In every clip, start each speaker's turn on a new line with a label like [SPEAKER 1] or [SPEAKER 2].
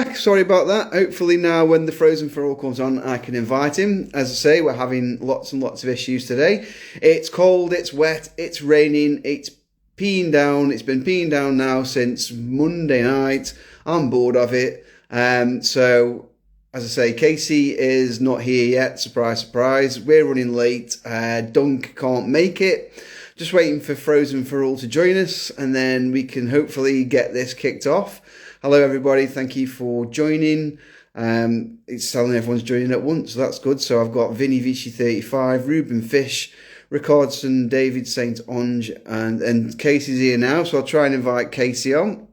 [SPEAKER 1] back. Sorry about that. Hopefully now when the Frozen for All comes on, I can invite him. As I say, we're having lots and lots of issues today. It's cold, it's wet, it's raining, it's peeing down. It's been peeing down now since Monday night. I'm bored of it. So, as I say, Casey is not here yet. Surprise, surprise. We're running late. Dunk can't make it. Just waiting for Frozen for All to join us, and then we can hopefully get this kicked off. Hello, everybody. Thank you for joining. It's telling everyone's joining at once, so that's good. So I've got Vinny Vici 35, Ruben Fish, Rickardson, David St. Onge, and Casey's here now. So I'll try and invite Casey on.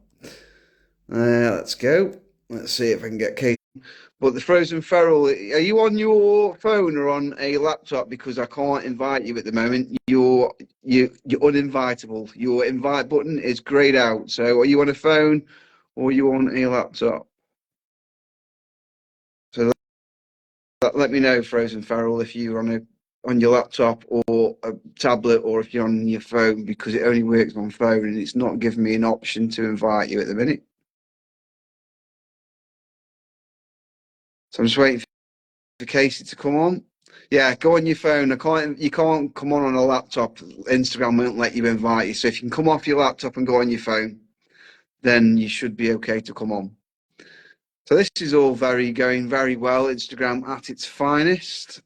[SPEAKER 1] Let's go. Let's see if I can get Casey. But the Frozen Feral, are you on your phone or on a laptop? Because I can't invite you at the moment. You're uninvitable. Your invite button is grayed out. So are you on a phone or are you on a laptop? So let me know, Frozen Feral, if you're on your laptop or a tablet, or if you're on your phone, because it only works on phone and it's not giving me an option to invite you at the minute. So I'm just waiting for Casey to come on. Yeah, go on your phone. You can't come on a laptop. Instagram won't let you invite you. So if you can come off your laptop and go on your phone, then you should be okay to come on. So this is all going very well. Instagram at its finest.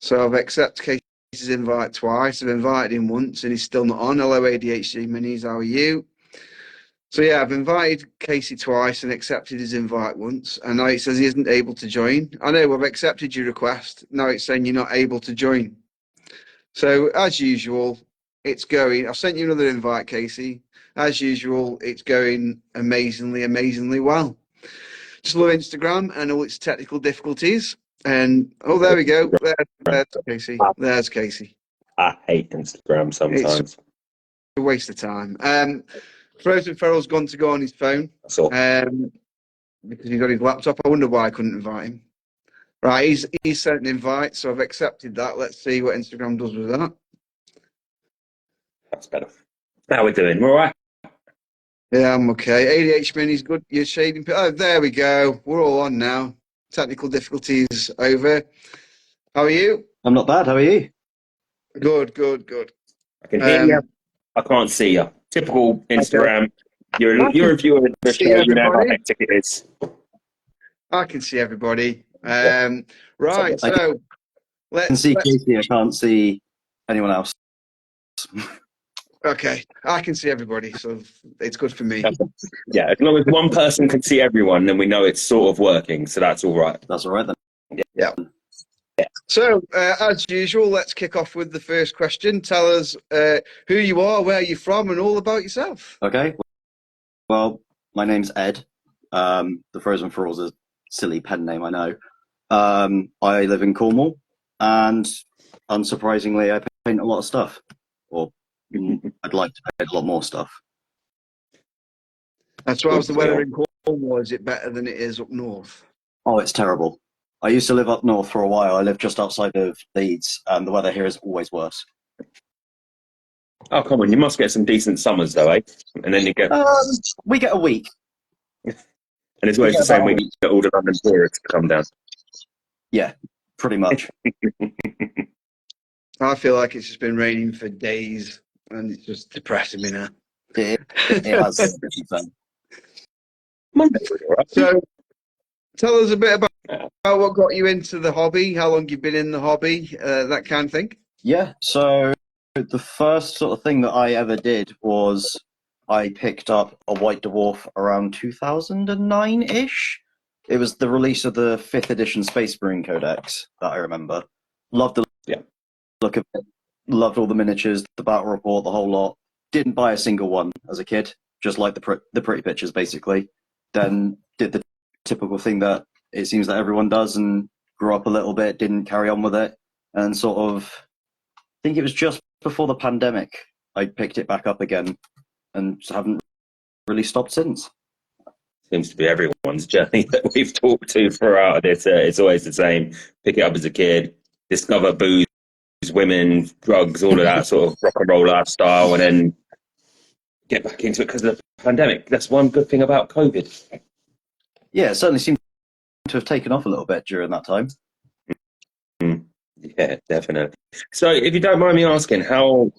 [SPEAKER 1] So I've accepted Casey's invite twice. I've invited him once and he's still not on. Hello, ADHD Minis, how are you? So yeah, I've invited Casey twice and accepted his invite once, and now it says he isn't able to join. I know, I've accepted your request. Now it's saying you're not able to join. So as usual, it's going. I've sent you another invite, Casey. As usual, it's going amazingly, amazingly well. Just love Instagram and all its technical difficulties. And oh, there we go. There's Casey. There's Casey.
[SPEAKER 2] I hate Instagram sometimes.
[SPEAKER 1] It's a waste of time. Frozen Feral's gone to go on his phone because he's on his laptop. I wonder why I couldn't invite him. Right, he's sent an invite, so I've accepted that. Let's see what Instagram does with that.
[SPEAKER 2] That's better. How are we doing? All right?
[SPEAKER 1] Yeah, I'm okay. ADH Mini's good. You're shading. Oh, there we go. We're all on now. Technical difficulties over. How are you?
[SPEAKER 3] I'm not bad. How are you?
[SPEAKER 1] Good.
[SPEAKER 2] I can hear you. I can't see you. Typical Instagram. Okay. You're a viewer of the show. You know how hectic it is.
[SPEAKER 1] I can see everybody. Right, so
[SPEAKER 3] I can see Casey. I can't see anyone else.
[SPEAKER 1] Okay, I can see everybody, so it's good for me.
[SPEAKER 2] Yeah, as long as one person can see everyone, then we know it's sort of working, so that's all right.
[SPEAKER 3] That's all right then.
[SPEAKER 1] Yeah. So, as usual, let's kick off with the first question. Tell us who you are, where you're from, and all about yourself.
[SPEAKER 3] Okay. Well, my name's Ed. The Frozen for All's a silly pen name, I know. I live in Cornwall, and unsurprisingly, I paint a lot of stuff. Or I'd like to paint a lot more stuff.
[SPEAKER 1] That's why the weather in Cornwall, is it better than it is up north?
[SPEAKER 3] Oh, it's terrible. I used to live up north for a while. I live just outside of Leeds, and the weather here is always worse.
[SPEAKER 2] Oh, come on. You must get some decent summers, though, eh? And then you get...
[SPEAKER 3] we get a week.
[SPEAKER 2] And it's always the same week that all the London tourists come down.
[SPEAKER 3] Yeah, pretty much.
[SPEAKER 1] I feel like it's just been raining for days, and it's just depressing me now.
[SPEAKER 3] It has.
[SPEAKER 1] So, tell us a bit about what got you into the hobby, how long you've been in the hobby, that kind of thing.
[SPEAKER 3] Yeah, so the first sort of thing that I ever did was I picked up a white dwarf around 2009-ish. It was the release of the 5th edition Space Marine Codex that I remember. Loved the look of it, loved all the miniatures, the battle report, the whole lot. Didn't buy a single one as a kid, just like the pretty pictures, basically. Then did the typical thing that it seems that everyone does and grew up a little bit, didn't carry on with it, and sort of, I think it was just before the pandemic, I picked it back up again and haven't really stopped since.
[SPEAKER 2] Seems to be everyone's journey that we've talked to throughout it. It's always the same. Pick it up as a kid, discover booze, women, drugs, all of that sort of rock and roll lifestyle, and then get back into it because of the pandemic. That's one good thing about COVID.
[SPEAKER 3] Yeah, it certainly seemed to have taken off a little bit during that time.
[SPEAKER 2] Mm. Yeah, definitely. So, if you don't mind me asking, how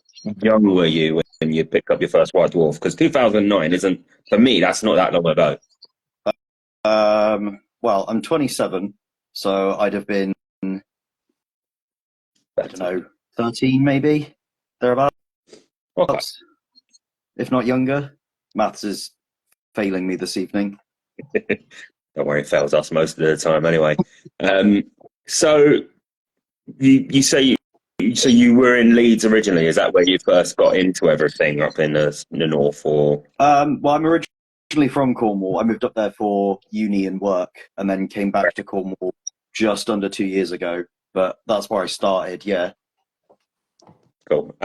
[SPEAKER 2] young were you when you picked up your first White Dwarf? Because 2009 isn't, for me, that's not that long ago.
[SPEAKER 3] Well, I'm 27, so I'd have been, I don't know, 13 maybe, thereabouts,
[SPEAKER 2] Okay.
[SPEAKER 3] if not younger. Maths is failing me this evening.
[SPEAKER 2] Don't worry, it fails us most of the time anyway. So you say so you were in Leeds originally. Is that where you first got into everything up in the north, or?
[SPEAKER 3] Well, I'm originally from Cornwall. I moved up there for uni and work, and then came back to Cornwall just under 2 years ago. But that's where I started. Yeah.
[SPEAKER 2] Cool.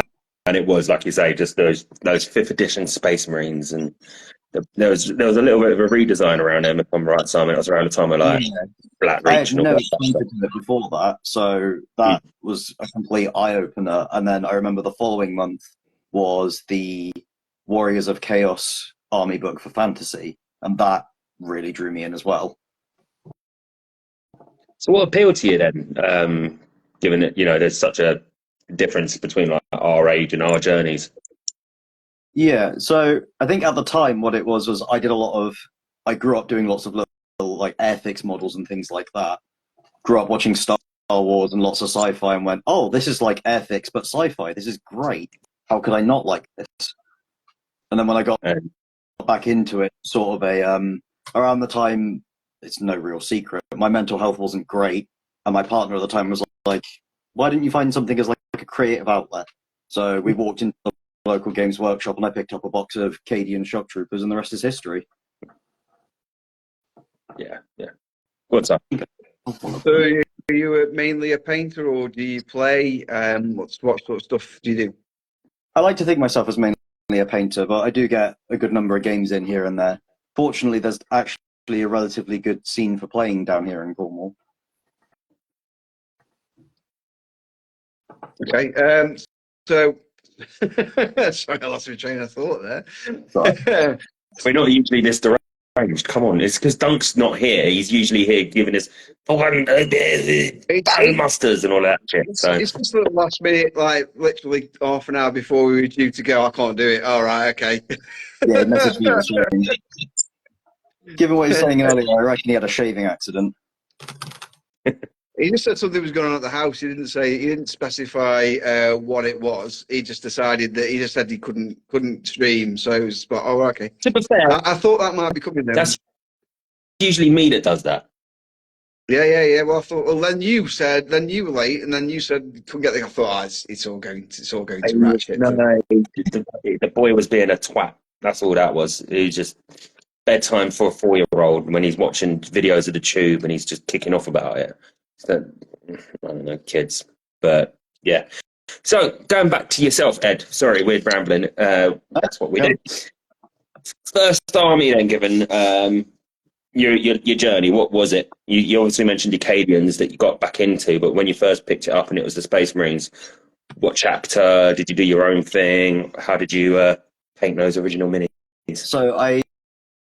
[SPEAKER 2] And it was, like you say, just those fifth edition Space Marines, and there was a little bit of a redesign around them, if I'm right, Simon. It was around the time of like Black
[SPEAKER 3] I
[SPEAKER 2] Reach
[SPEAKER 3] had
[SPEAKER 2] and all
[SPEAKER 3] no
[SPEAKER 2] that stuff.
[SPEAKER 3] exposure to it before that, so that was a complete eye opener. And then I remember the following month was the Warriors of Chaos army book for fantasy, and that really drew me in as well.
[SPEAKER 2] So what appealed to you then, given that there's such a difference between like our age and our journeys?
[SPEAKER 3] Yeah, so I think at the time what it was I grew up doing lots of little like Airfix models and things like that. Grew up watching Star Wars and lots of sci-fi and went, oh, this is like Airfix but sci-fi. This is great. How could I not like this? And then when I got back into it, sort of around the time, it's no real secret, my mental health wasn't great, and my partner at the time was like, why didn't you find something as like a creative outlet? So we walked into the local games workshop and I picked up a box of Cadian Shock Troopers, and the rest is history.
[SPEAKER 2] Yeah. What's up?
[SPEAKER 1] So are you mainly a painter, or do you play? What sort of stuff do you do?
[SPEAKER 3] I like to think myself as mainly a painter, but I do get a good number of games in here and there. Fortunately, there's actually a relatively good scene for playing down here in Cornwall.
[SPEAKER 1] Okay. So sorry, I lost my train of thought there.
[SPEAKER 2] We're not usually this deranged. Come on, it's because Dunk's not here. He's usually here giving us musters and all that shit.
[SPEAKER 1] It's just the last minute, like literally half an hour before we were due to go. I can't do it. All right, okay.
[SPEAKER 3] Yeah, he messaged me this morning. Given what he was saying earlier, I reckon he had a shaving accident.
[SPEAKER 1] He just said something was going on at the house. He didn't specify what it was. He just decided that he just said he couldn't stream. So it was, oh, okay.
[SPEAKER 2] To be fair,
[SPEAKER 1] I thought that might be coming then.
[SPEAKER 2] That's usually me that does that.
[SPEAKER 1] Yeah. Well, I thought. Well, then you were late, and then you said couldn't get the. I thought it's all going to ratchet.
[SPEAKER 2] No, the boy was being a twat. That's all that was. He was just bedtime for a 4-year-old when he's watching videos of the tube and he's just kicking off about it. So, I don't know, kids. But yeah. So going back to yourself, Ed. Sorry, we're rambling. That's what we do. First army then, given your journey, what was it? You obviously mentioned Acadians that you got back into, but when you first picked it up and it was the Space Marines, what chapter? Did you do your own thing? How did you paint those original minis?
[SPEAKER 3] So I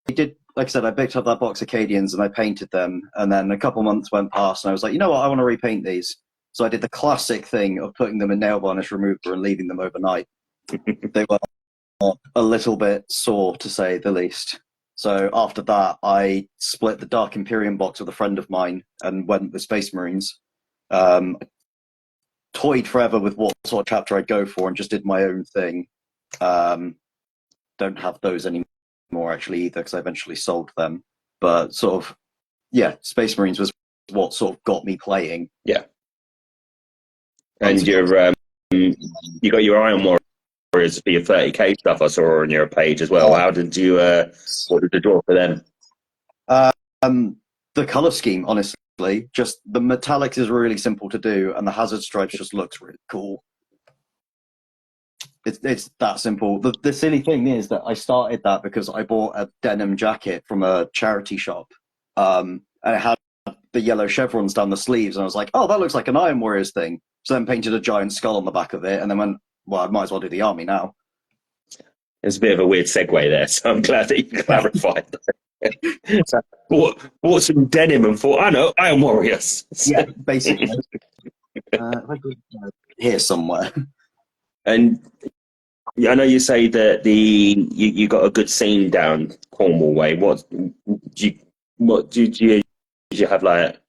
[SPEAKER 3] did, like I said, I picked up that box of Acadians and I painted them, and then a couple months went past and I was like, you know what, I want to repaint these. So I did the classic thing of putting them in nail varnish remover and leaving them overnight. They were a little bit sore, to say the least. So after that, I split the Dark Imperium box with a friend of mine and went with Space Marines. Toyed forever with what sort of chapter I'd go for and just did my own thing. Don't have those anymore actually either, because I eventually sold them. But sort of, yeah, Space Marines was what sort of got me playing.
[SPEAKER 2] Yeah. And you got your Iron Warriors for your 30k stuff. I saw on your page as well. How did you? What did you draw for them?
[SPEAKER 3] The color scheme, honestly, just the metallics is really simple to do, and the hazard stripes just looks really cool. It's that simple. The silly thing is that I started that because I bought a denim jacket from a charity shop, and it had the yellow chevrons down the sleeves, and I was like, oh, that looks like an Iron Warriors thing. So then painted a giant skull on the back of it, and then went, well, I might as well do the army now.
[SPEAKER 2] There's a bit of a weird segue there, so I'm glad that you clarified. bought some denim and thought, I know, I am Warriors.
[SPEAKER 3] Yeah, basically. Here somewhere.
[SPEAKER 2] And I know you say that you got a good scene down Cornwall way. Do you have like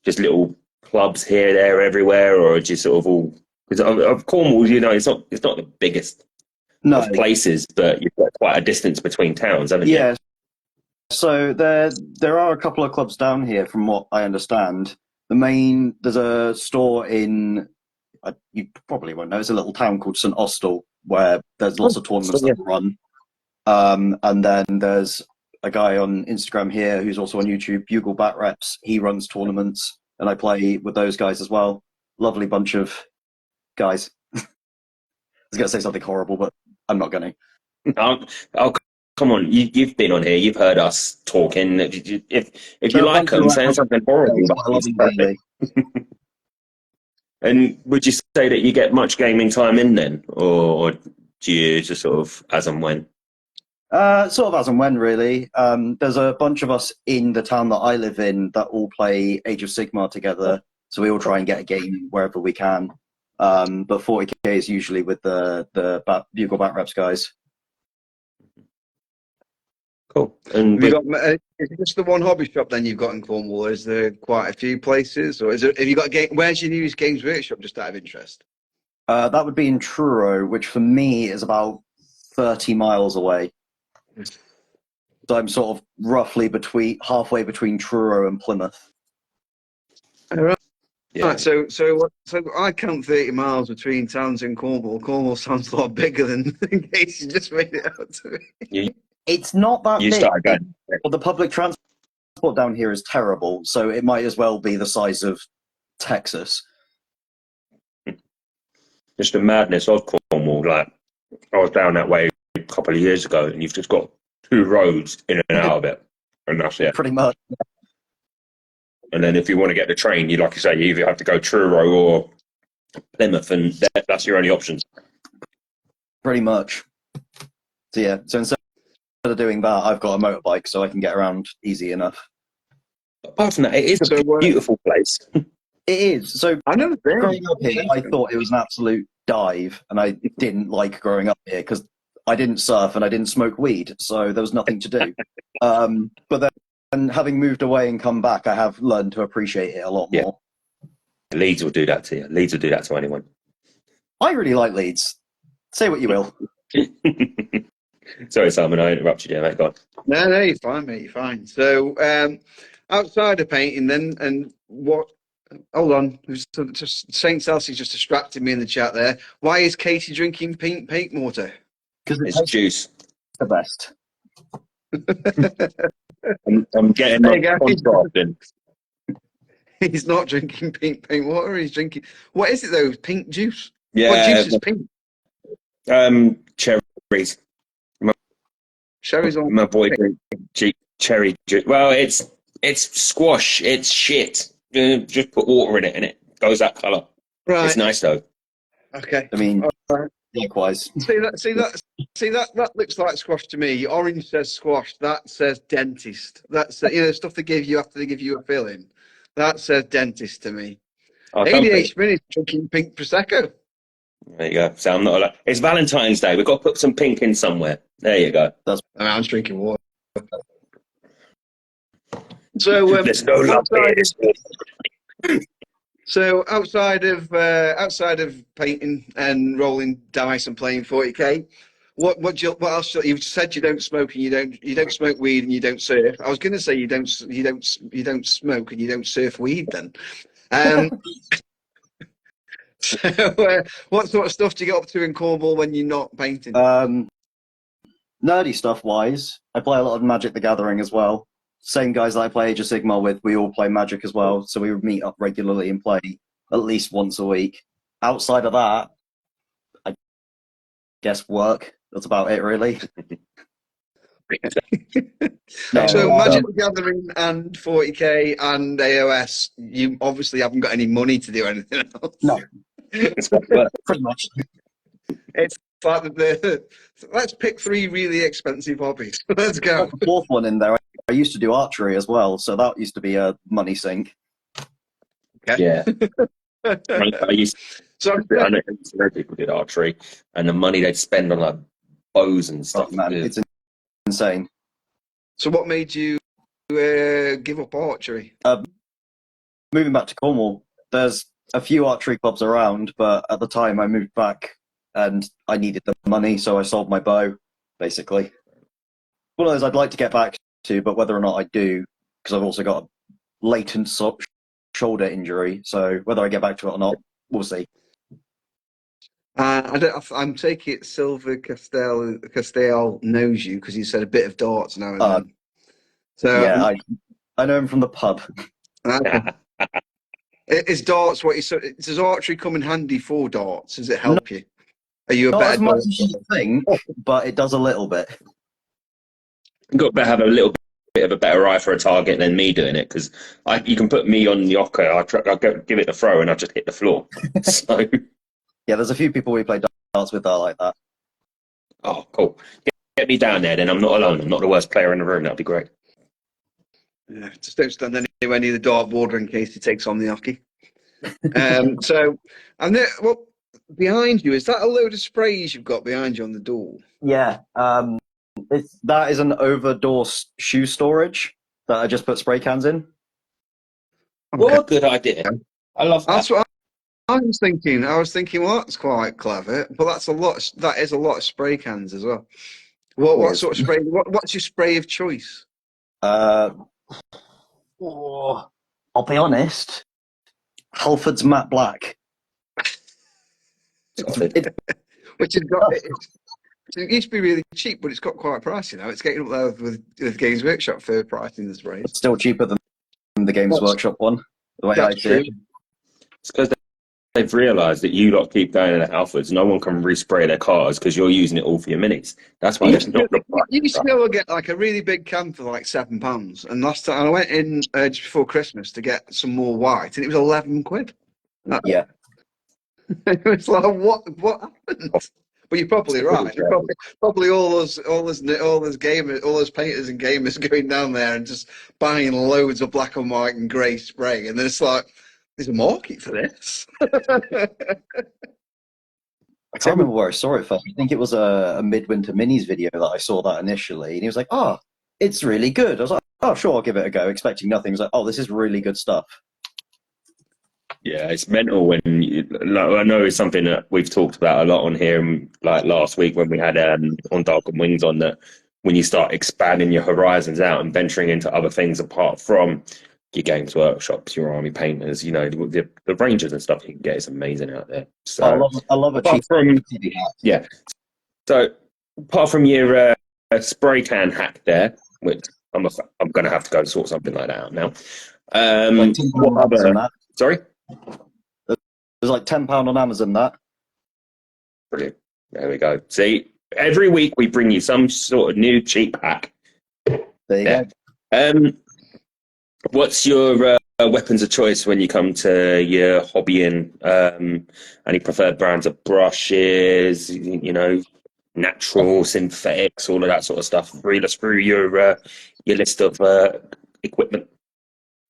[SPEAKER 2] just little clubs here, there, everywhere, or do you sort of all? Because of Cornwall, it's not the biggest of places, but you've got quite a distance between towns, haven't you?
[SPEAKER 3] Yeah. So there are a couple of clubs down here, from what I understand. There's a store in, you probably won't know, it's a little town called St Austell, where there's lots of tournaments that run. And then there's a guy on Instagram here who's also on YouTube, Bugle Bat Reps. He runs tournaments, and I play with those guys as well. Lovely bunch of guys. I was going to say something horrible, but I'm not going to.
[SPEAKER 2] Oh, come on, you've been on here, you've heard us talking. If you like them, say something horrible. And would you say that you get much gaming time in then, or do you just sort of as and when?
[SPEAKER 3] Sort of as and when, really. There's a bunch of us in the town that I live in that all play Age of Sigmar together, so we all try and get a game wherever we can. But 40k is usually with the Bugle Bat Reps guys.
[SPEAKER 2] Cool. And
[SPEAKER 1] is it just the one hobby shop then you've got in Cornwall? Is there quite a few places, or have you got a game? Where's your nearest Games Workshop? Just out of interest.
[SPEAKER 3] That would be in Truro, which for me is about 30 miles away. So I'm sort of roughly halfway between Truro and Plymouth.
[SPEAKER 1] All right.
[SPEAKER 2] Yeah.
[SPEAKER 1] Right, so I count 30 miles between towns in Cornwall. Cornwall sounds a lot bigger than in case you just made it out to me.
[SPEAKER 3] It's not that big.
[SPEAKER 2] Again.
[SPEAKER 3] Well, the public transport down here is terrible, so it might as well be the size of Texas.
[SPEAKER 2] Just the madness of Cornwall. Like, I was down that way a couple of years ago, and you've just got 2 roads in and out of it, and that's it.
[SPEAKER 3] Pretty much.
[SPEAKER 2] And then if you want to get the train, you either have to go Truro or Plymouth, and that's your only options.
[SPEAKER 3] Pretty much. So yeah, so instead of doing that, I've got a motorbike, so I can get around easy enough.
[SPEAKER 2] Apart from that, it is a beautiful place.
[SPEAKER 3] It is. So
[SPEAKER 1] I never been.
[SPEAKER 3] Growing up here, I thought it was an absolute dive, and I didn't like growing up here because I didn't surf and I didn't smoke weed, so there was nothing to do. But then, having moved away and come back, I have learned to appreciate it a lot more.
[SPEAKER 2] Leeds will do that to you. Leeds will do that to anyone.
[SPEAKER 3] I really like Leeds. Say what you will.
[SPEAKER 2] Sorry, Simon, I interrupted you, mate. Go on.
[SPEAKER 1] No, you're fine, mate. You're fine. So, outside of painting, then, and what? Hold on, just Saint Celsey's just distracted me in the chat there. Why is Katie drinking pink paint mortar?
[SPEAKER 3] Because
[SPEAKER 2] It's juice.
[SPEAKER 3] The best.
[SPEAKER 2] I'm getting my contrast in.
[SPEAKER 1] He's not drinking pink paint water. He's drinking. What is it though? Pink juice.
[SPEAKER 2] Yeah.
[SPEAKER 1] What juice is pink?
[SPEAKER 2] Cherries.
[SPEAKER 1] Cherries on.
[SPEAKER 2] My boy drinks cherry juice. Well, it's squash. It's shit. Just put water in it, and it goes that colour.
[SPEAKER 1] Right.
[SPEAKER 2] It's nice though.
[SPEAKER 1] Okay.
[SPEAKER 3] I mean, likewise.
[SPEAKER 1] See that looks like squash to me. Orange says squash. That says dentist. That's stuff they give you after they give you a filling. That says dentist to me. ADH is drinking pink prosecco.
[SPEAKER 2] There you go. So I'm not allowed. It's Valentine's Day. We've got to put some pink in somewhere. There you go.
[SPEAKER 1] I'm drinking water. So
[SPEAKER 2] there's no love here.
[SPEAKER 1] So outside of painting and rolling dice and playing 40k, what else? You've said you don't smoke and you don't smoke weed and you don't surf. I was going to say you don't smoke and you don't surf weed then. So what sort of stuff do you get up to in Cornwall when you're not painting?
[SPEAKER 3] Nerdy stuff wise, I play a lot of Magic the Gathering as well. Same guys that I play Age of Sigmar with, we all play Magic as well, so we meet up regularly and play at least once a week. Outside of that, I guess work. That's about it, really.
[SPEAKER 1] So Magic the Gathering and 40k and AOS, you obviously haven't got any money to do anything else.
[SPEAKER 3] No. Pretty much.
[SPEAKER 1] It's like let's pick 3 really expensive hobbies. Let's go.
[SPEAKER 3] The 4th one in there, I used to do archery as well, so that used to be a money sink.
[SPEAKER 2] Yeah. I used
[SPEAKER 1] So,
[SPEAKER 2] I know people did archery, and the money they'd spend on like bows and
[SPEAKER 3] Oh
[SPEAKER 2] stuff.
[SPEAKER 3] man, it's insane.
[SPEAKER 1] so what made you give up archery?
[SPEAKER 3] Moving back to Cornwall, there's a few archery clubs around, but at the time I moved back and I needed the money, so I sold my bow, basically. One of those I'd like to get back to, but whether or not I do, because I've also got a latent shoulder injury, so whether I get back to it or not, we'll see.
[SPEAKER 1] I'm taking it Silver Castell knows you because he said a bit of darts now and then. So
[SPEAKER 3] Yeah, I know him from the pub.
[SPEAKER 1] Is darts what you? So does archery come in handy for darts? Does it help you? Are you a
[SPEAKER 3] Not
[SPEAKER 1] better
[SPEAKER 3] as much
[SPEAKER 1] dart?
[SPEAKER 3] as you think, but it does a little bit.
[SPEAKER 2] You've got to have a little bit of a better eye for a target than me doing it, because you can put me on the ocker, I'll give it a throw and I just hit the floor. So,
[SPEAKER 3] Yeah, there's a few people we play darts with that are like that.
[SPEAKER 2] oh, cool. Get me down there, then I'm not alone. I'm not the worst player in the room. That'd be great.
[SPEAKER 1] Yeah, just don't stand anywhere near the dartboard in case he takes on the hockey. So, and there, well, behind you, is that a load of sprays you've got behind you on the door?
[SPEAKER 3] Yeah, that is an over-door shoe storage that I just put spray cans in.
[SPEAKER 2] What a good idea. I love that.
[SPEAKER 1] That's what I was thinking. I was thinking, well, that's quite clever, but that's a lot. That is a lot of spray cans as well. What sort of spray? What's your spray of choice?
[SPEAKER 3] I'll be honest. Halford's matte black.
[SPEAKER 1] Which has got it used to be really cheap, but it's got quite pricey now. It's getting up there with Games Workshop for pricing the sprays.
[SPEAKER 3] It's still cheaper than the Games Workshop one. The way I see it.
[SPEAKER 2] It's because they've realised that you lot keep going in the Halfords. No one can respray their cars because you're using it all for your minis. That's why it's not the price.
[SPEAKER 1] You used to be able to get like a really big can for like £7. And last time I went in just before Christmas to get some more white, and it was £11.
[SPEAKER 3] Yeah.
[SPEAKER 1] It was like, what happened? But you're probably right. Probably all those gamers, all those painters and gamers going down there and just buying loads of black and white and grey spray, and then it's like, there's a market for this.
[SPEAKER 3] I can't remember where I saw it first. I think it was a Midwinter Minis video that I saw that initially, and he was like, "Oh, it's really good." I was like, "Oh, sure, I'll give it a go," expecting nothing. He was like, "Oh, this is really good stuff."
[SPEAKER 2] Yeah, it's mental when I know it's something that we've talked about a lot on here, like last week when we had on Dark and Wings on, that when you start expanding your horizons out and venturing into other things apart from your Games Workshops, your army painters, the ranges and stuff you can get is amazing out there. So
[SPEAKER 3] I love a cheap.
[SPEAKER 2] Yeah. So apart from your spray can hack there, which I'm going to have to go sort something like that out now. What other? Sorry.
[SPEAKER 3] There's like £10 on Amazon. That
[SPEAKER 2] brilliant. There we go. See, every week we bring you some sort of new cheap hack.
[SPEAKER 3] There you go.
[SPEAKER 2] What's your weapons of choice when you come to your hobbying? Any preferred brands of brushes? Natural, synthetics, all of that sort of stuff. Read us through your list of equipment.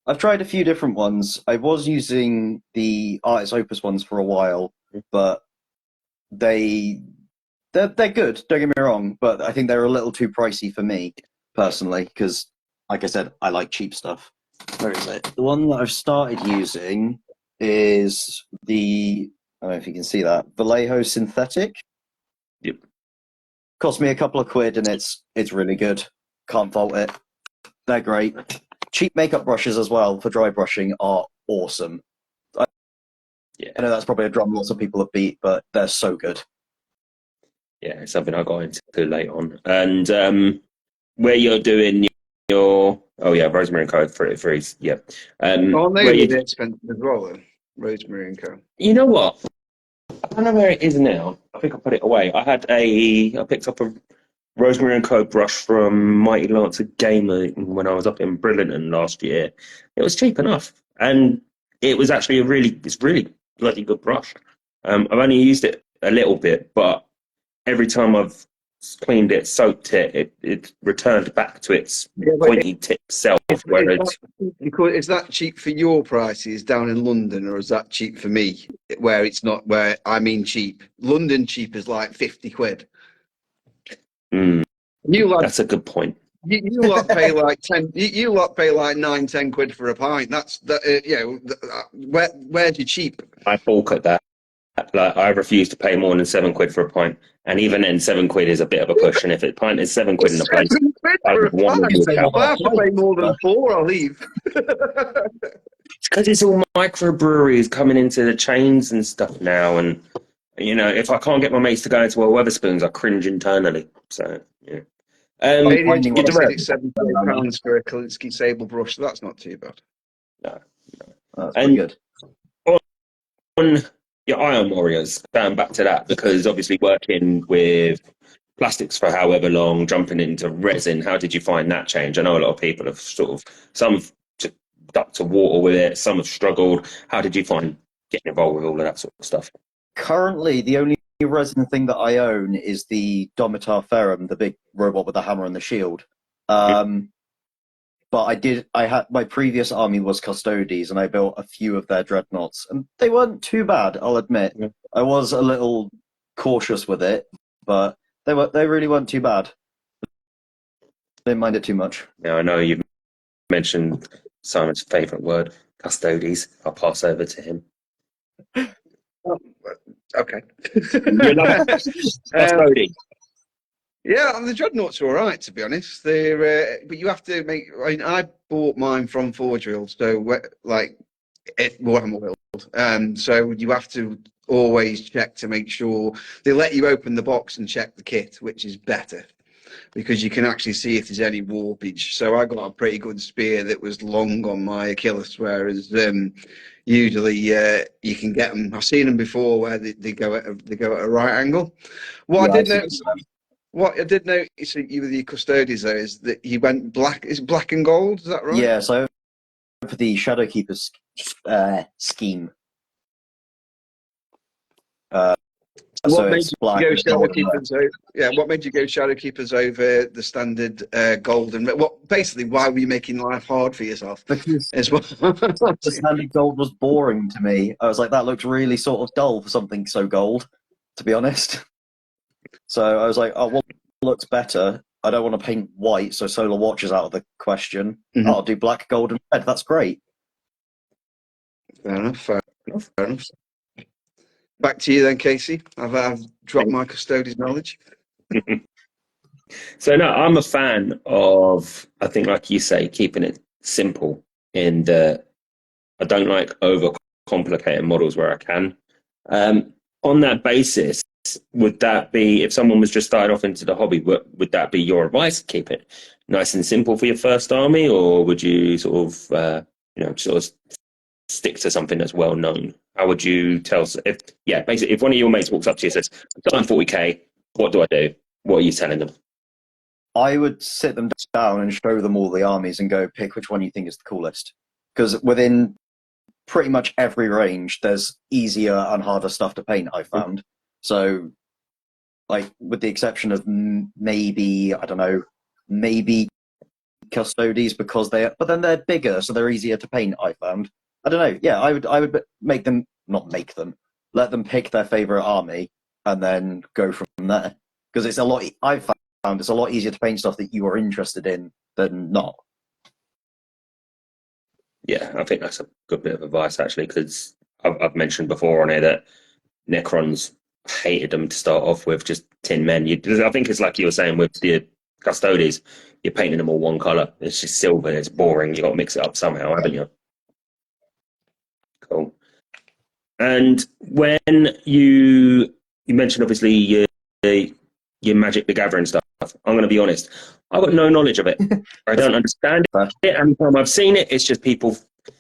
[SPEAKER 3] I've tried a few different ones. I was using the Artist Opus ones for a while, but they're good. Don't get me wrong, but I think they're a little too pricey for me personally because, like I said, I like cheap stuff. Where is it? The one that I've started using is the, I don't know if you can see that, Vallejo Synthetic.
[SPEAKER 2] Yep.
[SPEAKER 3] Cost me a couple of quid and it's really good. Can't fault it. They're great. Cheap makeup brushes as well for dry brushing are awesome. I know that's probably a drum lots of people have beat, but they're so good.
[SPEAKER 2] Yeah, it's something I got into late on. And where you're doing your Rosemary and Co. 33s, yeah.
[SPEAKER 1] They were expensive as well, though. Rosemary and Co.
[SPEAKER 2] You know what? I don't know where it is now. I think I put it away. I picked up a Rosemary and Co. brush from Mighty Lancer Gamer when I was up in Bridlington last year. It was cheap enough, and it was actually it's really bloody good brush. I've only used it a little bit, but every time I've cleaned it, soaked it, it returned back to its
[SPEAKER 1] Yeah, but
[SPEAKER 2] pointy tip self. Whereas
[SPEAKER 1] is that cheap for your prices down in London, or is that cheap for me? Where it's not, where I mean cheap. London cheap is like 50 quid. You lot,
[SPEAKER 2] that's a good point.
[SPEAKER 1] you lot pay like 10. You lot pay like 9, 10 quid for a pint. That's that. Where's your cheap?
[SPEAKER 2] I balk at that. Like, I refuse to pay more than 7 quid for a pint, and even then, 7 quid is a bit of a push. And if a pint is 7 quid in a place,
[SPEAKER 1] 7 quid
[SPEAKER 2] I
[SPEAKER 1] for a
[SPEAKER 2] would want
[SPEAKER 1] pint.
[SPEAKER 2] to
[SPEAKER 3] Say
[SPEAKER 2] do
[SPEAKER 1] If I have to pay more than 4, I'll leave.
[SPEAKER 2] It's because it's all microbreweries coming into the chains and stuff now, and if I can't get my mates to go into a Wetherspoons, I cringe internally. So yeah.
[SPEAKER 1] You
[SPEAKER 3] what
[SPEAKER 2] it's
[SPEAKER 3] I'm
[SPEAKER 1] said
[SPEAKER 2] rare.
[SPEAKER 1] it's £78 for a Kalinsky Sable brush, so that's not too bad.
[SPEAKER 2] No.
[SPEAKER 3] That's pretty
[SPEAKER 2] And
[SPEAKER 3] good.
[SPEAKER 2] on your Iron Warriors, going back to that, because obviously working with plastics for however long, jumping into resin, how did you find that change? I know a lot of people have some have ducked to water with it, some have struggled. How did you find getting involved with all of that sort of stuff?
[SPEAKER 3] Currently, the only resin thing that I own is the Domitar Ferrum, the big robot with the hammer and the shield. But I had my previous army was Custodes, and I built a few of their dreadnoughts, and they weren't too bad, I'll admit.
[SPEAKER 2] Yeah.
[SPEAKER 3] I was a little cautious with it, but they really weren't too bad. Didn't mind it too much.
[SPEAKER 2] Now I know you've mentioned Simon's favourite word, Custodes. I'll pass over to him.
[SPEAKER 1] Okay.
[SPEAKER 2] You love Custodes.
[SPEAKER 1] Yeah, and the dreadnoughts are all right, to be honest. They're but you have to make. I bought mine from Forge World, so Warhammer World. So you have to always check to make sure they let you open the box and check the kit, which is better because you can actually see if there's any warpage. So I got a pretty good spear that was long on my Achilles, whereas usually you can get them. I've seen them before where they go at a right angle. What I did notice. What I did notice with your Custodes though is that he went black. Is it black and gold? Is that right?
[SPEAKER 3] Yeah, so for the Shadowkeeper's scheme. So it's black.
[SPEAKER 1] What made you go Shadowkeepers over the standard gold? And why were you making life hard for yourself?
[SPEAKER 3] Because
[SPEAKER 1] As well?
[SPEAKER 3] the standard gold was boring to me. I was like, that looks really sort of dull for something so gold, to be honest. So I was like, oh, what looks better? I don't want to paint white, so Solar Watch is out of the question.
[SPEAKER 1] Mm-hmm.
[SPEAKER 3] I'll do black, gold, and red. That's great.
[SPEAKER 1] Fair enough. Back to you then, Casey. I've dropped my Custodes knowledge.
[SPEAKER 2] So no, I'm a fan of, I think like you say, keeping it simple. And I don't like over complicated models where I can. On that basis, would that be, if someone was just starting off into the hobby, would that be your advice? Keep it nice and simple for your first army, or would you sort of stick to something that's well known? How would you tell? Basically, if one of your mates walks up to you and says, "I'm 40k, what do I do?" What are you telling them?
[SPEAKER 3] I would sit them down and show them all the armies and go, pick which one you think is the coolest. Because within pretty much every range, there's easier and harder stuff to paint, I found. So, like, with the exception of maybe Custodes, because but then they're bigger, so they're easier to paint, I found. I don't know. Yeah, I would let them pick their favorite army and then go from there. Because I've found it's a lot easier to paint stuff that you are interested in than not.
[SPEAKER 2] Yeah, I think that's a good bit of advice, actually, because I've mentioned before on here that Necrons hated them to start off with, just tin men. I think it's like you were saying with the Custodes, you're painting them all one colour. It's just silver, it's boring. You've got to mix it up somehow, haven't you? Cool. And when you mentioned, obviously, your Magic the Gathering stuff, I'm going to be honest, I've got no knowledge of it. I don't understand it. Every time I've seen it, it's just people.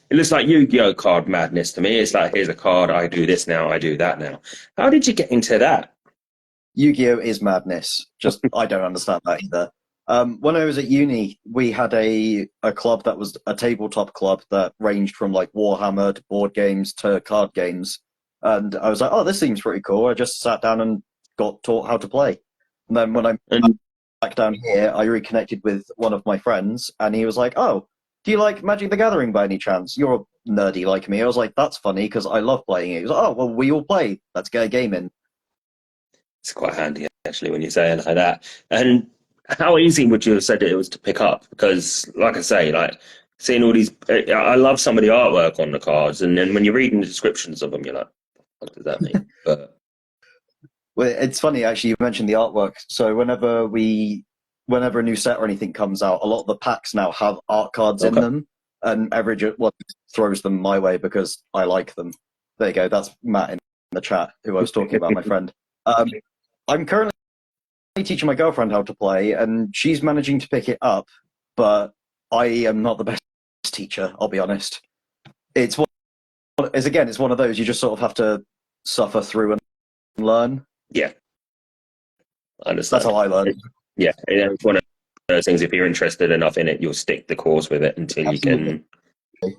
[SPEAKER 2] It looks like Yu-Gi-Oh card madness to me. It's like, here's a card, I do this now, I do that now. How did you get into that?
[SPEAKER 3] Yu-Gi-Oh is madness. Just I don't understand that either. When I was at uni, we had a club that was a tabletop club that ranged from like Warhammer to board games to card games. And I was like, oh, this seems pretty cool. I just sat down and got taught how to play. And then when I'm
[SPEAKER 2] And
[SPEAKER 3] back down here, I reconnected with one of my friends, and he was like, "Oh, do you like Magic the Gathering by any chance? You're nerdy like me." I was like, "That's funny because I love playing it." He was like, "Oh, well, we all play. Let's get a game in."
[SPEAKER 2] it's quite handy actually when you say it like that. And how easy would you have said it was to pick up? Because, like I say, like seeing all these, I love some of the artwork on the cards, and then when you're reading the descriptions of them, you're like, "What does that mean?" But
[SPEAKER 3] Well, it's funny actually. You mentioned the artwork. So whenever a new set or anything comes out, a lot of the packs now have art cards in
[SPEAKER 2] okay,
[SPEAKER 3] them, and every throws them my way because I like them. There you go. That's Matt in the chat who I was talking about, my friend. I'm currently teaching my girlfriend how to play, and she's managing to pick it up, but I am not the best teacher. I'll be honest. It's it's one of those you just sort of have to suffer through and learn.
[SPEAKER 2] yeah, I understand.
[SPEAKER 3] That's how I learn.
[SPEAKER 2] Yeah, it's one of those things. If you're interested enough in it, you'll stick the course with it until you
[SPEAKER 3] Absolutely.
[SPEAKER 2] can.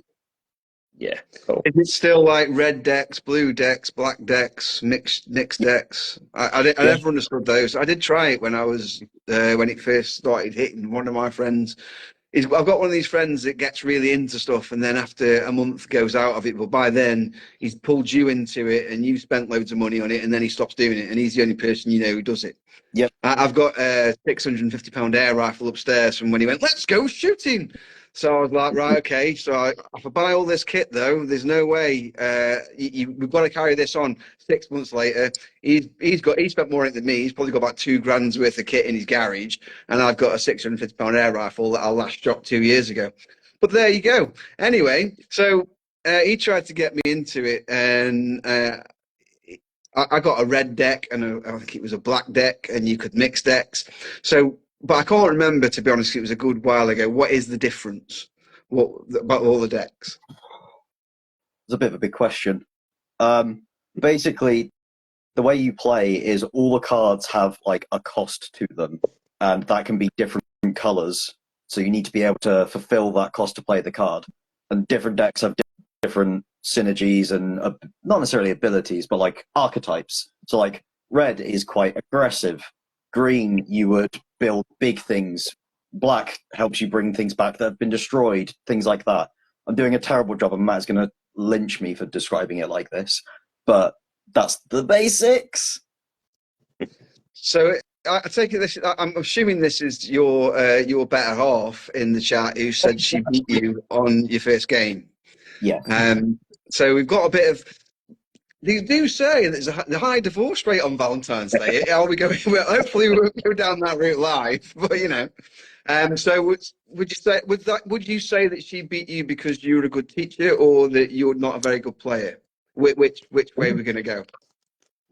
[SPEAKER 2] Yeah, cool.
[SPEAKER 1] Is it still like red decks, blue decks, black decks, mixed decks? I
[SPEAKER 3] Yeah.
[SPEAKER 1] never understood those. I did try it when I was when it first started hitting. One of my friends I've got one of these friends that gets really into stuff, and then after a month goes out of it. But by then he's pulled you into it, and you've spent loads of money on it, and then he stops doing it, and he's the only person you know who does it.
[SPEAKER 3] Yep.
[SPEAKER 1] I've got a £650 air rifle upstairs from when he went, "Let's go shooting." So I was like, right, okay. So if I buy all this kit, though, there's no way. We've got to carry this on. 6 months later, he spent more on it than me. He's probably got about £2,000 worth of kit in his garage, and I've got a £650 air rifle that I last shot 2 years ago. But there you go. Anyway, so he tried to get me into it, and I got a red deck, and I think it was a black deck, and you could mix decks. So, but I can't remember, to be honest. It was a good while ago. What is the difference? What about all the decks?
[SPEAKER 3] It's a bit of a big question. Basically, the way you play is all the cards have like a cost to them, and that can be different colors. So you need to be able to fulfill that cost to play the card. And different decks have different synergies and not necessarily abilities, but like archetypes. So like red is quite aggressive. Green, you would build big things. Black helps you bring things back that have been destroyed, things like that. I'm doing a terrible job, and Matt's going to lynch me for describing it like this, but that's the basics.
[SPEAKER 1] So I take it this. I'm assuming this is your better half in the chat who said she beat you on your first game.
[SPEAKER 3] Yeah.
[SPEAKER 1] So we've got a bit of. They do say that there's a high divorce rate on Valentine's Day. Are we going? Well, hopefully, we'll go down that route live. But you know, so would you say that she beat you because you were a good teacher, or that you're not a very good player? Which way are we going to go?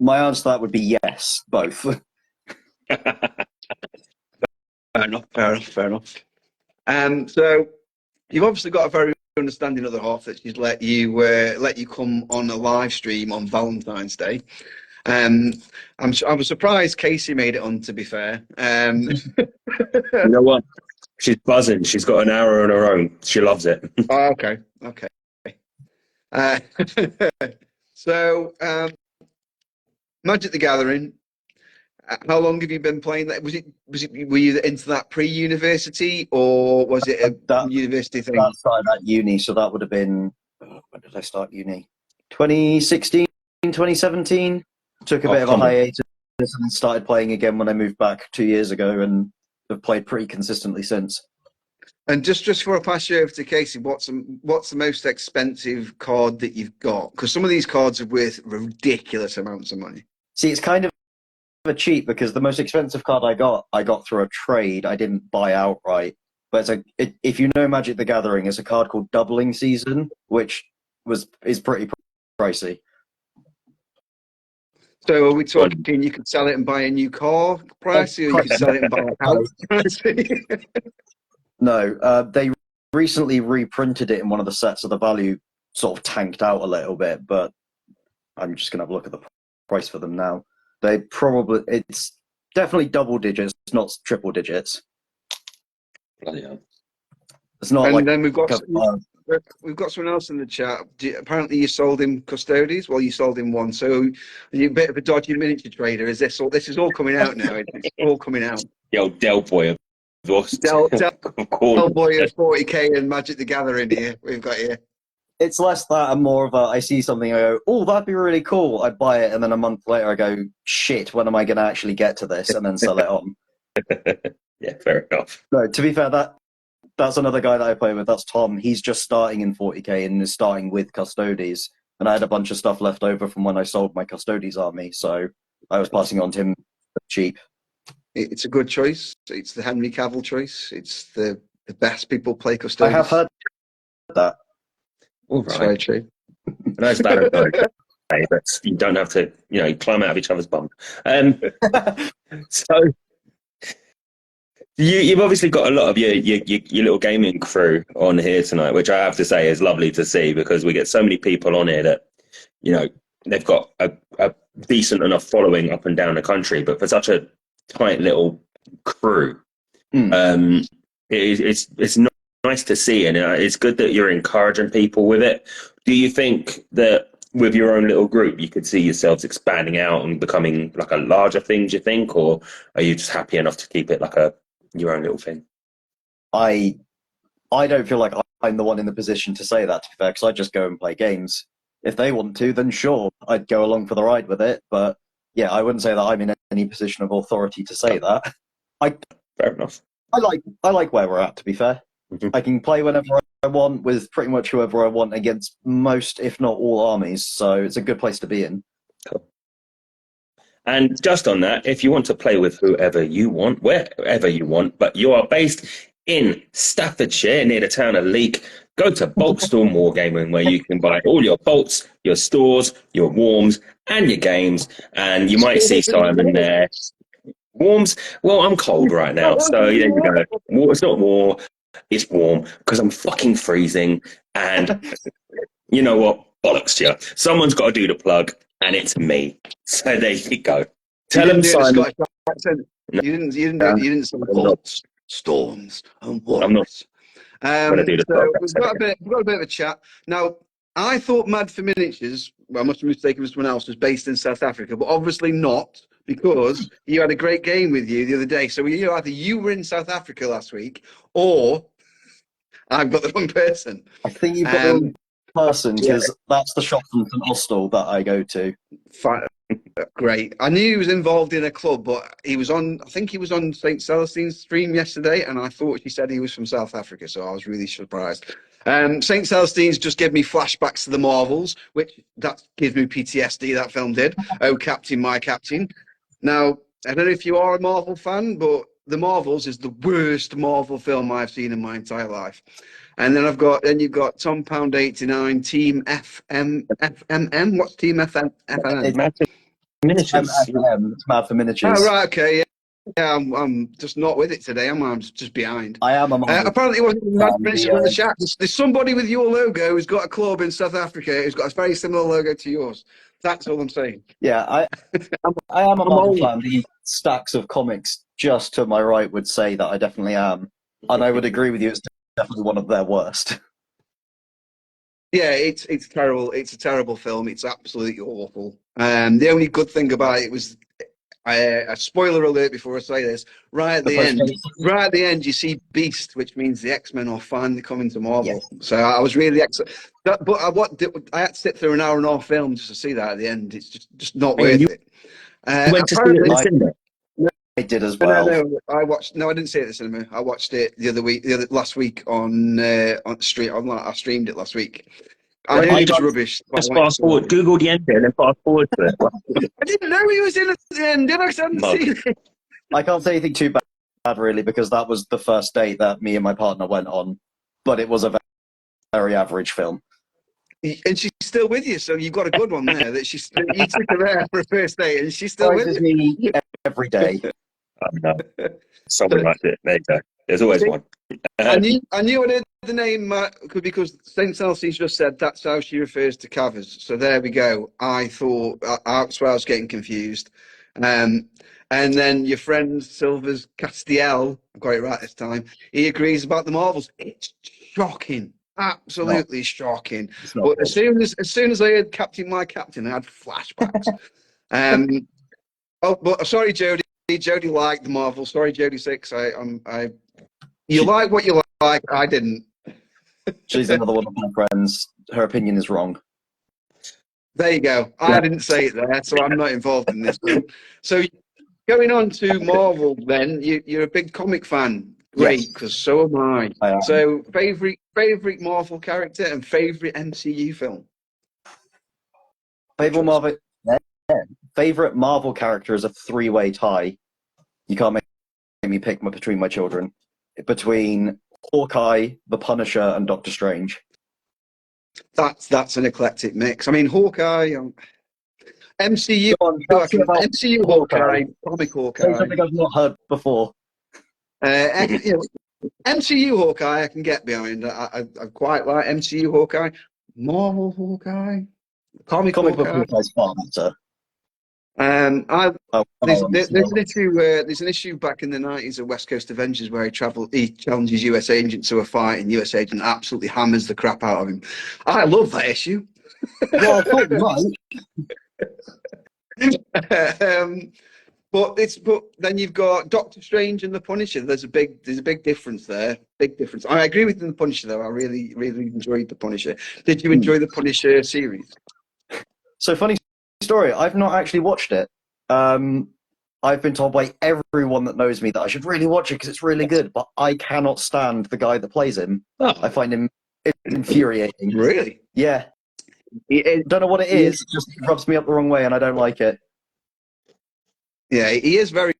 [SPEAKER 3] My answer to that would be yes, both.
[SPEAKER 1] Fair enough. So you've obviously got a very understanding other half that she's let you come on a live stream on Valentine's Day. I was surprised Casey made it on. To be fair,
[SPEAKER 2] You know what? She's buzzing. She's got an hour on her own. She loves it.
[SPEAKER 1] oh, okay. Uh, so Magic the Gathering. How long have you been playing that? Were you into that pre-university, or was it a university thing?
[SPEAKER 3] That started at uni, so that would have been, when did I start uni? 2016, 2017. Took a bit of a hiatus and then started playing again when I moved back 2 years ago, and have played pretty consistently since.
[SPEAKER 1] And just before I pass you over to Casey, what's the most expensive card that you've got? Because some of these cards are worth ridiculous amounts of money.
[SPEAKER 3] See, it's kind of a cheat because the most expensive card I got through a trade. I didn't buy outright. But if you know Magic the Gathering, it's a card called Doubling Season, which is pretty pricey.
[SPEAKER 1] So are we talking you could sell it and buy a new car pricey, or you could sell it and buy a house pricey?
[SPEAKER 3] No, they recently reprinted it in one of the sets, so the value sort of tanked out a little bit, but I'm just going to have a look at the price for them now. It's definitely double digits, not triple digits.
[SPEAKER 2] Bloody hell.
[SPEAKER 3] It's not
[SPEAKER 1] and
[SPEAKER 3] like
[SPEAKER 1] then we've got we've got someone else in the chat. Apparently, you sold him Custodes. Well, you sold him one, so you're a bit of a dodgy miniature trader. Is this all? This is all coming out now. It's all coming out.
[SPEAKER 2] The old Del Boy of Lost.
[SPEAKER 1] Del
[SPEAKER 2] Corn.
[SPEAKER 1] boy of 40k and Magic the Gathering here. We've got here.
[SPEAKER 3] It's less that and more of a, I see something, I go, oh, that'd be really cool. I buy it, and then a month later I go, shit, when am I going to actually get to this? And then sell it on.
[SPEAKER 2] Yeah, fair enough.
[SPEAKER 3] No, to be fair, that's another guy that I play with. That's Tom. He's just starting in 40k and is starting with Custodes. And I had a bunch of stuff left over from when I sold my Custodes army, so I was passing on to him cheap.
[SPEAKER 1] It's a good choice. It's the Henry Cavill choice. It's the best people play Custodes.
[SPEAKER 3] I have heard that.
[SPEAKER 2] All
[SPEAKER 1] That's
[SPEAKER 2] right.
[SPEAKER 1] very true.
[SPEAKER 2] Nice battle, but you don't have to, climb out of each other's bum. So you've obviously got a lot of your little gaming crew on here tonight, which I have to say is lovely to see, because we get so many people on here that, they've got a decent enough following up and down the country, but for such a tight little crew, it's not nice to see, and it's good that you're encouraging people with it. Do you think that with your own little group you could see yourselves expanding out and becoming like a larger thing, do you think, or are you just happy enough to keep it like your own little thing?
[SPEAKER 3] I don't feel like I'm the one in the position to say that, to be fair, because I just go and play games. If they want to, then sure, I'd go along for the ride with it, but yeah, I wouldn't say that I'm in any position of authority to say that.
[SPEAKER 2] Fair enough.
[SPEAKER 3] I like where we're at, to be fair.
[SPEAKER 2] Mm-hmm.
[SPEAKER 3] I can play whenever I want with pretty much whoever I want against most, if not all, armies. So it's a good place to be in.
[SPEAKER 2] Cool. And just on that, if you want to play with whoever you want, wherever you want, but you are based in Staffordshire near the town of Leek, go to Boltstorm Wargaming, where you can buy all your bolts, your stores, your warms, and your games. And you might see Simon there. Warms? Well, I'm cold right now, so there you go. It's not war. It's warm because I'm fucking freezing, and you know what? Bollocks to you. Someone's got to do the plug, and it's me. So there you go. Tell him, Simon.
[SPEAKER 1] No. You didn't say bolts, storms, and wars.
[SPEAKER 2] I'm not going to do the plug.
[SPEAKER 1] We've got a bit of a chat now. I thought Mad for Miniatures, well, I must have mistaken for someone else, was based in South Africa, but obviously not, because you had a great game with you the other day. So either you were in South Africa last week, or I've got the wrong person.
[SPEAKER 3] I think you've got the wrong person, because that's the shop from St Austell that I go to.
[SPEAKER 1] Great. I knew he was involved in a club, but I think he was on St Celestine's stream yesterday, and I thought she said he was from South Africa, so I was really surprised. St Celestine's just gave me flashbacks to the Marvels, which that gives me PTSD, that film did. Oh, Captain, my Captain. Now, I don't know if you are a Marvel fan, but The Marvels is the worst Marvel film I've seen in my entire life. And then you've got Tom Pound 89, Team FMM. What's Team FMM?
[SPEAKER 2] It's Mad for Miniatures.
[SPEAKER 3] It's Mad for Miniatures.
[SPEAKER 1] Oh, right, okay, yeah. Yeah, I'm just not with it today. I'm just behind.
[SPEAKER 3] I am a Marvel.
[SPEAKER 1] Apparently, it wasn't Mad for Miniatures in the chat. There's somebody with your logo who's got a club in South Africa who's got a very similar logo to yours. That's all I'm saying.
[SPEAKER 3] Yeah, I am a Marvel fan. The stacks of comics just to my right would say that I definitely am. And I would agree with you, it's definitely one of their worst.
[SPEAKER 1] Yeah, it's terrible. It's a terrible film. It's absolutely awful. The only good thing about it was, a spoiler alert before I say this, right at the end, you see Beast, which means the X-Men are finally coming to Marvel. Yes. So I was really excited. But I had to sit through an hour and a half film just to see that at the end. It's just not worth it.
[SPEAKER 2] You went to see it in the cinema?
[SPEAKER 3] I did as well.
[SPEAKER 1] No, I didn't see it at the cinema. I watched it last week on stream. I streamed it last week. I heard it was rubbish.
[SPEAKER 2] Just fast forward. Google the end and then fast forward to it.
[SPEAKER 1] I didn't know he was in at the end, did I?
[SPEAKER 3] I can't say anything too bad, really, because that was the first date that me and my partner went on. But it was a very average film.
[SPEAKER 1] And she's still with you, so you've got a good one there. That you took her there for a first date, and she's still with
[SPEAKER 3] me every day.
[SPEAKER 2] No. Something like it. There you go. There's always one.
[SPEAKER 1] I knew I heard the name because St. Celestine's just said that's how she refers to Cavers. So there we go. I thought that's where I was getting confused. And then your friend Silvers Castiel, I got it right this time. He agrees about the Marvels. It's shocking. Absolutely shocking.
[SPEAKER 3] It's not
[SPEAKER 1] But
[SPEAKER 3] good.
[SPEAKER 1] as soon as I heard Captain My Captain, I had flashbacks. But sorry, Jodie. Jodie liked the Marvel. Sorry, Jodie Six. You like what you like. I didn't.
[SPEAKER 3] She's another one of my friends. Her opinion is wrong.
[SPEAKER 1] There you go. I didn't say it there, so I'm not involved in this one. So going on to Marvel, then you're a big comic fan. Great, because so am I.
[SPEAKER 3] I am.
[SPEAKER 1] So favorite Marvel character and favorite MCU film.
[SPEAKER 3] Favorite Marvel character is a three-way tie. You can't make me pick between my children. Between Hawkeye, the Punisher, and Doctor Strange.
[SPEAKER 1] That's an eclectic mix. I mean, Hawkeye, MCU, MCU Hawkeye, comic Hawkeye.
[SPEAKER 3] Something I've not heard before.
[SPEAKER 1] MCU Hawkeye, I can get behind. I quite like MCU Hawkeye. Marvel Hawkeye, comic Hawkeye.
[SPEAKER 3] Hawkeye's far better.
[SPEAKER 1] There's an issue back in the 90s of West Coast Avengers where he challenges US agents to a fight, and US agent absolutely hammers the crap out of him. I love that issue.
[SPEAKER 3] Well, I thought you might.
[SPEAKER 1] But then you've got Doctor Strange and the Punisher. There's a big difference there. Big difference. I agree with the Punisher though. I really enjoyed the Punisher. Did you enjoy the Punisher series?
[SPEAKER 3] So funny story. I've not actually watched it. I've been told by everyone that knows me that I should really watch it because it's really good. But I cannot stand the guy that plays him.
[SPEAKER 1] Oh.
[SPEAKER 3] I find him infuriating.
[SPEAKER 1] Really?
[SPEAKER 3] Yeah. Don't know what it is. It just rubs me up the wrong way, and I don't like it.
[SPEAKER 1] Yeah, he is very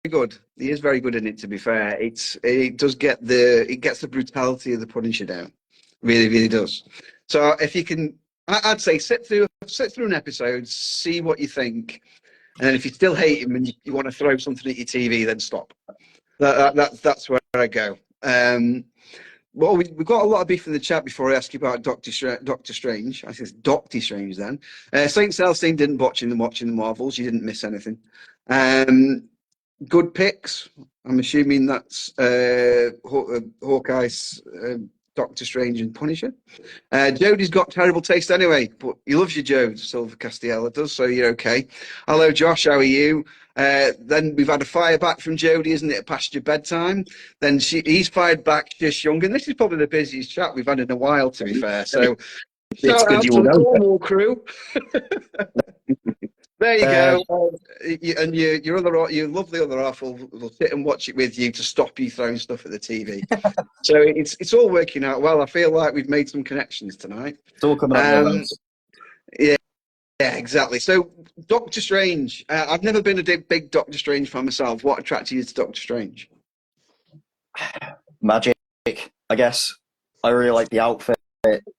[SPEAKER 1] good. He is very good in it. To be fair, it gets the brutality of the Punisher down. Really, really does. So if you can, I'd say sit through an episode, see what you think, and then if you still hate him and you want to throw something at your TV, then stop. That's where I go. Well, we've got a lot of beef in the chat before I ask you about Doctor Strange. I said Doctor Strange then. Saint Celestine didn't watching the Marvels. You didn't miss anything. Good picks. I'm assuming that's Hawkeye's, Doctor Strange and Punisher. Jodie's got terrible taste anyway, but he loves you, Jode. Silver Castiella does, so you're okay. Hello, Josh. How are you? Then we've had a fire back from Jodie, isn't it? Past your bedtime. Then he's fired back, just young, and this is probably the busiest chat we've had in a while, to be fair. So shout out to the Cornwall crew. There you go. And your lovely other half will sit and watch it with you to stop you throwing stuff at the TV. So it's all working out well. I feel like we've made some connections tonight.
[SPEAKER 3] It's all coming out.
[SPEAKER 1] Yeah, exactly. So Doctor Strange. I've never been a big Doctor Strange fan myself. What attracted you to Doctor Strange?
[SPEAKER 3] Magic, I guess. I really like the outfit,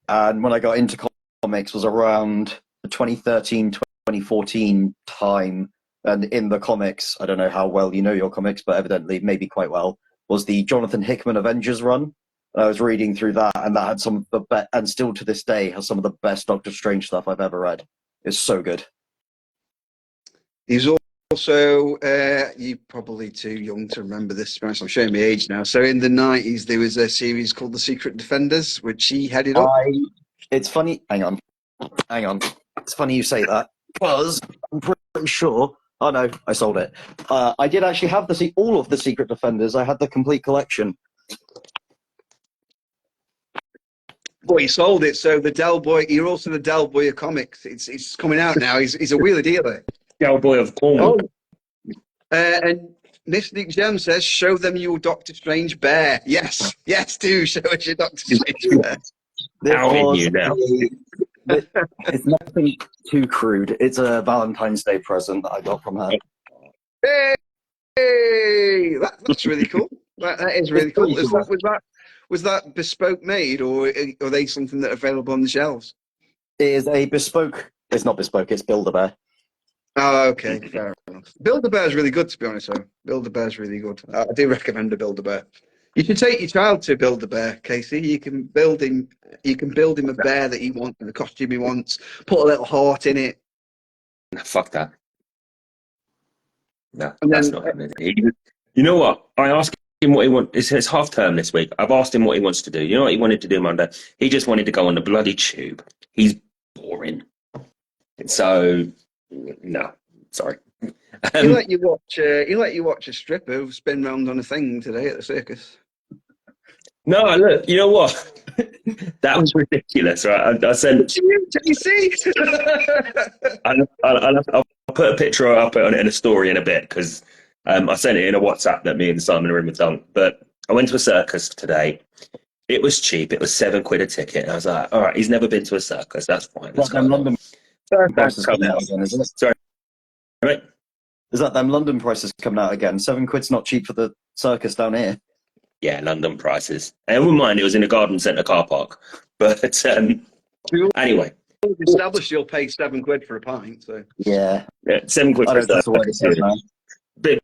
[SPEAKER 3] and when I got into comics was around the 2013, 2014 time, and in the comics, I don't know how well you know your comics, but evidently maybe quite well, was the Jonathan Hickman Avengers run. And I was reading through that, and that had some of the best, and still to this day has some of the best Doctor Strange stuff I've ever read. It's so good.
[SPEAKER 1] He's also, you're probably too young to remember this, I'm showing my age now. So in the 90s, there was a series called The Secret Defenders, which he headed up.
[SPEAKER 3] It's funny. Hang on. It's funny you say that, because I'm pretty sure. Oh no, I sold it. I did actually have all of the Secret Defenders. I had the complete collection.
[SPEAKER 1] Boy, he sold it. So the Del Boy, you're also the Del Boy of comics. It's coming out now. He's a wheeler dealer.
[SPEAKER 2] Del Boy of Cornwall.
[SPEAKER 1] And Mystic Gem says, "Show them your Doctor Strange bear." Yes, do show us your Doctor Strange bear. It's
[SPEAKER 3] nothing too crude. It's a Valentine's Day present that I got from her.
[SPEAKER 1] Hey, that's really cool. That is really cool. Was that bespoke made, or are they something that are available on the shelves?
[SPEAKER 3] It is a bespoke. It's not bespoke. It's Build-A-Bear.
[SPEAKER 1] Oh, okay, fair enough. Build-A-Bear is really good, to be honest. Though Build-A-Bear is really good. I do recommend a Build-A-Bear. You should take your child to Build-A-Bear, Casey. You can build him. You can build him a bear that he wants, the costume he wants. Put a little heart in it.
[SPEAKER 2] Fuck that. No, that's not happening. You know what? I ask him what he wants. It's half term this week. I've asked him what he wants to do. You know what he wanted to do Monday? He just wanted to go on the bloody tube. He's boring. So, no, sorry.
[SPEAKER 1] He let you watch. He let you watch a stripper spin round on a thing today at the circus.
[SPEAKER 2] No, look. You know what? That was ridiculous, right? I said,
[SPEAKER 1] you see?
[SPEAKER 2] I'll put a picture up on it in a story in a bit because I sent it in a WhatsApp that me and Simon are in with tongue. But I went to a circus today. It was cheap. It was £7 a ticket. And I was like, all right, he's never been to a circus. That's fine.
[SPEAKER 3] Is that them London prices coming out again, isn't it?
[SPEAKER 2] Sorry. Right?
[SPEAKER 3] Is that them London prices coming out again? £7's not cheap for the circus down here.
[SPEAKER 2] Yeah, London prices. And wouldn't mind, it was in a garden centre car park. But anyway.
[SPEAKER 1] Established you'll pay £7 for a pint. So
[SPEAKER 3] yeah
[SPEAKER 2] £7 for a
[SPEAKER 3] that's the way it is now.
[SPEAKER 2] Bit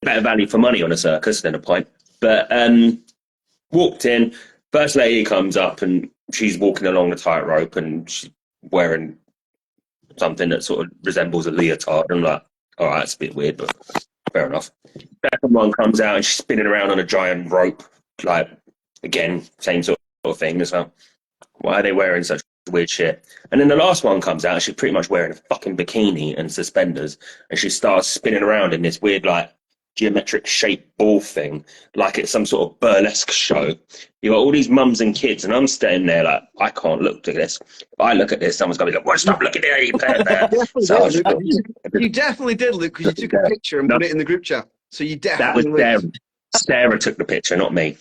[SPEAKER 2] better value for money on a circus than a pint. But walked in, first lady comes up and she's walking along the tightrope and she's wearing something that sort of resembles a leotard. I'm like, all right, it's a bit weird, but fair enough. Second one comes out and she's spinning around on a giant rope, like, again, same sort of thing as well. Why are they wearing such weird shit? And then the last one comes out and she's pretty much wearing a fucking bikini and suspenders and she starts spinning around in this weird, like, geometric shaped ball thing, like it's some sort of burlesque show. You got all these mums and kids, and I'm standing there like, I can't look at this. If I look at this, someone's going to be like, well, stop looking at it.
[SPEAKER 1] You definitely did, Luke, because you took a picture and put it in the group chat. So you definitely.
[SPEAKER 2] That was Sarah took the picture, not me.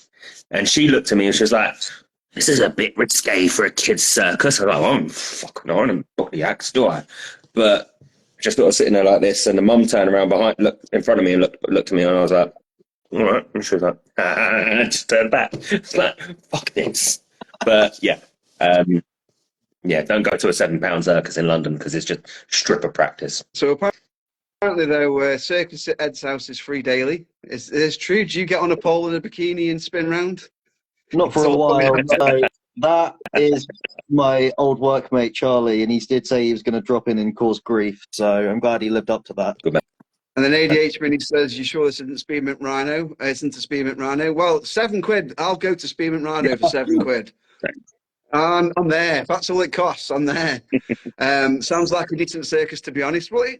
[SPEAKER 2] And she looked at me and she was like, this is a bit risque for a kid's circus. I was like, I'm fucking on and book the acts, do I? But just sort of sitting there like this, and the mum turned around looked in front of me and looked at me, and I was like, all right. And she was like, and I just turned back. It's like, fuck this. But yeah, don't go to a £7 circus in London because it's just stripper practice.
[SPEAKER 1] So apparently, though, circus at Ed's house is free daily. Is this true? Do you get on a pole in a bikini and spin round?
[SPEAKER 3] Not for a while. No. That is my old workmate Charlie, and he did say he was going to drop in and cause grief. So I'm glad he lived up to that.
[SPEAKER 2] Good man.
[SPEAKER 1] And then ADH Mini says, "You sure this isn't Spearmint Rhino? Isn't a Spearmint Rhino? Well, £7. I'll go to Spearmint Rhino for £7. I'm there. If that's all it costs, I'm there. Sounds like a decent circus, to be honest. Well,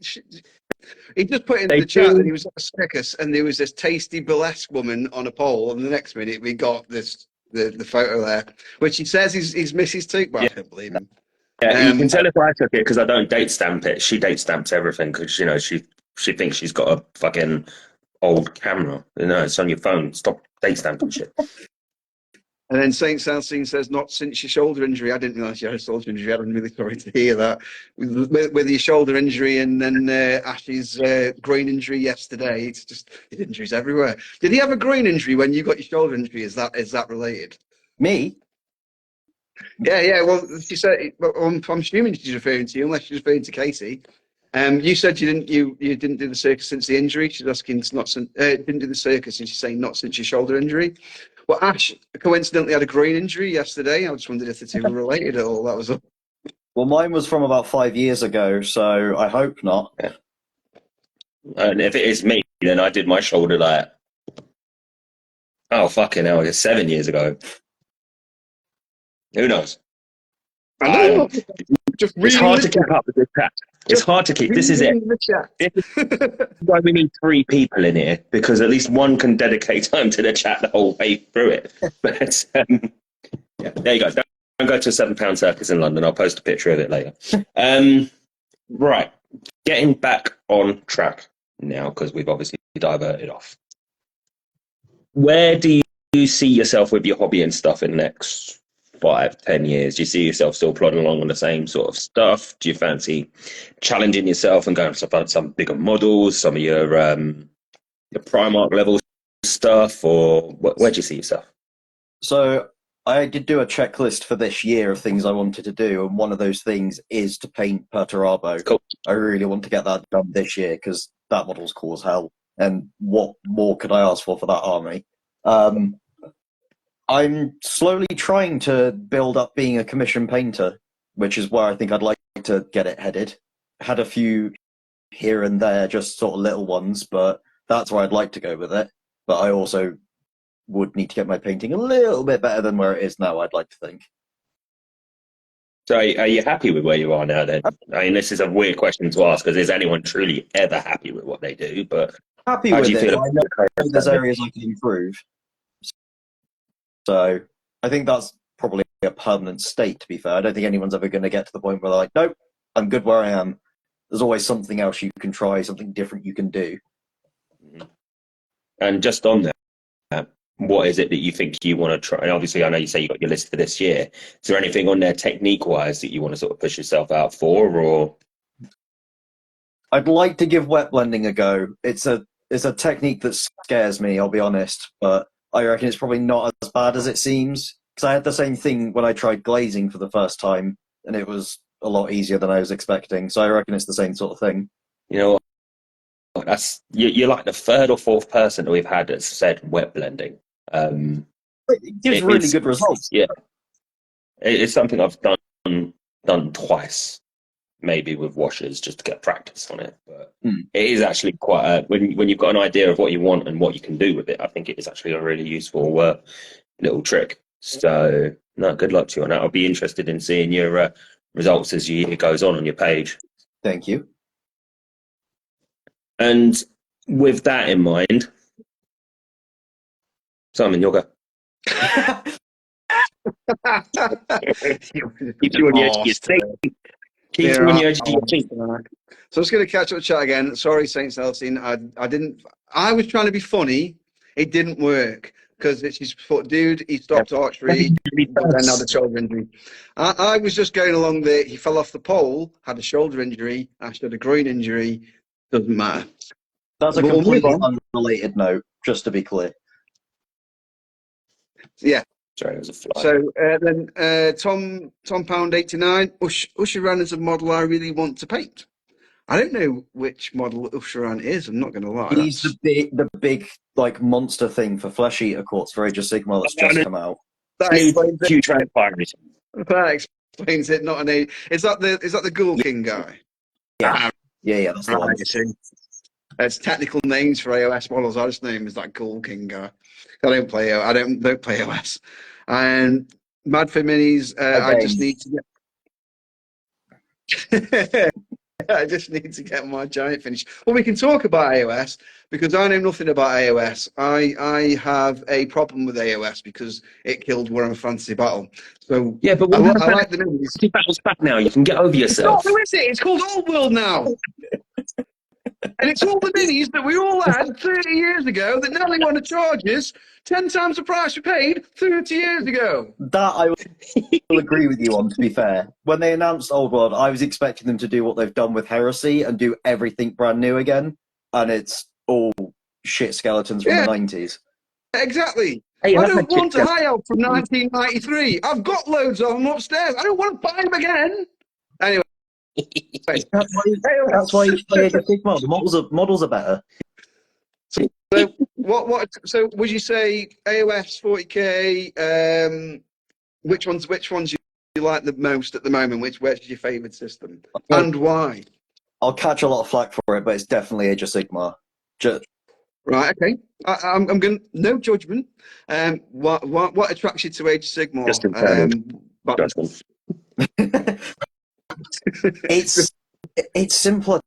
[SPEAKER 1] he just put in the chat that he was at a circus and there was this tasty burlesque woman on a pole, and the next minute we got this the photo there, which he says is Mrs. Took, but I don't believe him.
[SPEAKER 2] Yeah, you can tell if I took it because I don't date stamp it. She date stamps everything because she thinks she's got a fucking old camera. It's on your phone. Stop date stamping shit.
[SPEAKER 1] And then Saint Salsine says, not since your shoulder injury. I didn't realise you had a shoulder injury. I'm really sorry to hear that. With your shoulder injury and then Ash's groin injury yesterday, it's just injuries everywhere. Did he have a groin injury when you got your shoulder injury? Is that related?
[SPEAKER 3] Me?
[SPEAKER 1] Yeah. Well, she said. I'm assuming she's referring to you, unless she's referring to Casey. You said you didn't do the circus since the injury. She's asking didn't do the circus, and she's saying not since your shoulder injury. Well, Ash coincidentally had a groin injury yesterday. I just wondered if the two were related at all. That was all.
[SPEAKER 3] Well, mine was from about 5 years ago, so I hope not.
[SPEAKER 2] Yeah. And if it is me, then I did my shoulder like, oh fucking hell, it's 7 years ago. Who knows?
[SPEAKER 1] I know.
[SPEAKER 2] It's hard to keep up with this chat. It's hard to keep. This is it. This is why we need 3 people in here, because at least one can dedicate time to the chat the whole way through it. But yeah, there you go. Don't go to a £7 circus in London. I'll post a picture of it later. Right, getting back on track now because we've obviously diverted off. Where do you see yourself with your hobby and stuff in the next 5-10 years? Do you see yourself still plodding along on the same sort of stuff? Do you fancy challenging yourself and going for some bigger models, some of your Primark level stuff, or where do you see yourself?
[SPEAKER 3] So I did do a checklist for this year of things I wanted to do, and one of those things is to paint Perturabo.
[SPEAKER 2] Cool.
[SPEAKER 3] I really want to get that done this year because that model's cool as hell, and what more could I ask for that army? I'm slowly trying to build up being a commission painter, which is where I think I'd like to get it headed. Had a few here and there, just sort of little ones, but that's where I'd like to go with it. But I also would need to get my painting a little bit better than where it is now, I'd like to think.
[SPEAKER 2] So are you happy with where you are now then? I mean, this is a weird question to ask because is anyone truly ever happy with what they do? But
[SPEAKER 3] Happy
[SPEAKER 2] how
[SPEAKER 3] with
[SPEAKER 2] do you
[SPEAKER 3] it.
[SPEAKER 2] feel
[SPEAKER 3] I
[SPEAKER 2] about
[SPEAKER 3] know
[SPEAKER 2] the
[SPEAKER 3] there's
[SPEAKER 2] current
[SPEAKER 3] areas I can improve. So I think that's probably a permanent state, to be fair. I don't think anyone's ever going to get to the point where they're like, nope, I'm good where I am. There's always something else you can try, something different you can do.
[SPEAKER 2] And just on that, what is it that you think you want to try? And obviously, I know you say you got your list for this year. Is there anything on there technique-wise that you want to sort of push yourself out for, or?
[SPEAKER 3] I'd like to give wet blending a go. It's a technique that scares me, I'll be honest, but I reckon it's probably not as bad as it seems. Because I had the same thing when I tried glazing for the first time, and it was a lot easier than I was expecting. So I reckon it's the same sort of thing.
[SPEAKER 2] You know, you're like the third or fourth person that we've had that's said wet blending.
[SPEAKER 3] It gives really good results.
[SPEAKER 2] Yeah, it's something I've done twice, maybe with washers, just to get practice on it. But it is actually quite when you've got an idea of what you want and what you can do with it. I think it is actually a really useful little trick. So no, good luck to you on that. I'll be interested in seeing your results as your year goes on your page.
[SPEAKER 3] Thank you.
[SPEAKER 2] And with that in mind, Simon, you'll go. Keep you on the edge of your seat. Keep you on the edge of your seat.
[SPEAKER 1] So I was going to catch up with chat again. Sorry, Saint Celestine. I didn't. I was trying to be funny. It didn't work because it's his foot, dude. He stopped archery, but then had a shoulder injury. I was just going along there. He fell off the pole, had a shoulder injury. Actually had a groin injury. Doesn't matter.
[SPEAKER 3] That's a completely unrelated note, just to be clear.
[SPEAKER 1] Yeah.
[SPEAKER 2] Sorry, it was a fly.
[SPEAKER 1] So then Tom Pound 89, Usheran is a model I really want to paint. I don't know which model Usheran is, I'm not going to lie.
[SPEAKER 3] He's the big like monster thing for Flesh Eater Quartz for Age of Sigmar that's just come out.
[SPEAKER 1] That explains it.
[SPEAKER 2] Huge transparency.
[SPEAKER 1] That explains it, not an A. Is that the Ghoul King guy?
[SPEAKER 3] Yeah, yeah, that's the one.
[SPEAKER 1] It's technical names for AOS models. I just name is that Ghoul King guy. I don't play OS. And Mad for Minis, I just need to get I just need to get my giant finished. Well, we can talk about AOS because I know nothing about AOS. I have a problem with AOS because it killed Warhammer Fantasy Battle. So
[SPEAKER 2] yeah, but
[SPEAKER 1] I like the minis.
[SPEAKER 2] Battle's back now. You can get over yourself.
[SPEAKER 1] Who is it? It's called Old World now. And it's all the minis that we all had 30 years ago that now they want to charge us 10 times the price we paid 30 years ago.
[SPEAKER 3] That I will agree with you on, to be fair. When they announced Old World, I was expecting them to do what they've done with Heresy and do everything brand new again. And it's all shit skeletons from the 90s.
[SPEAKER 1] Exactly.
[SPEAKER 2] Hey,
[SPEAKER 1] I don't want a high elf from 1993. I've got loads of them upstairs. I don't want to buy them again. Anyway.
[SPEAKER 3] That's why you play Age of Sigmar. The models are better.
[SPEAKER 1] So So would you say AOS 40k? Which ones you like the most at the moment? Which is your favourite system and why?
[SPEAKER 3] I'll catch a lot of flack for it, but it's definitely Age of Sigmar.
[SPEAKER 1] Right. Okay. I'm going. No judgment. What attracts you to Age of Sigmar?
[SPEAKER 3] It's simpler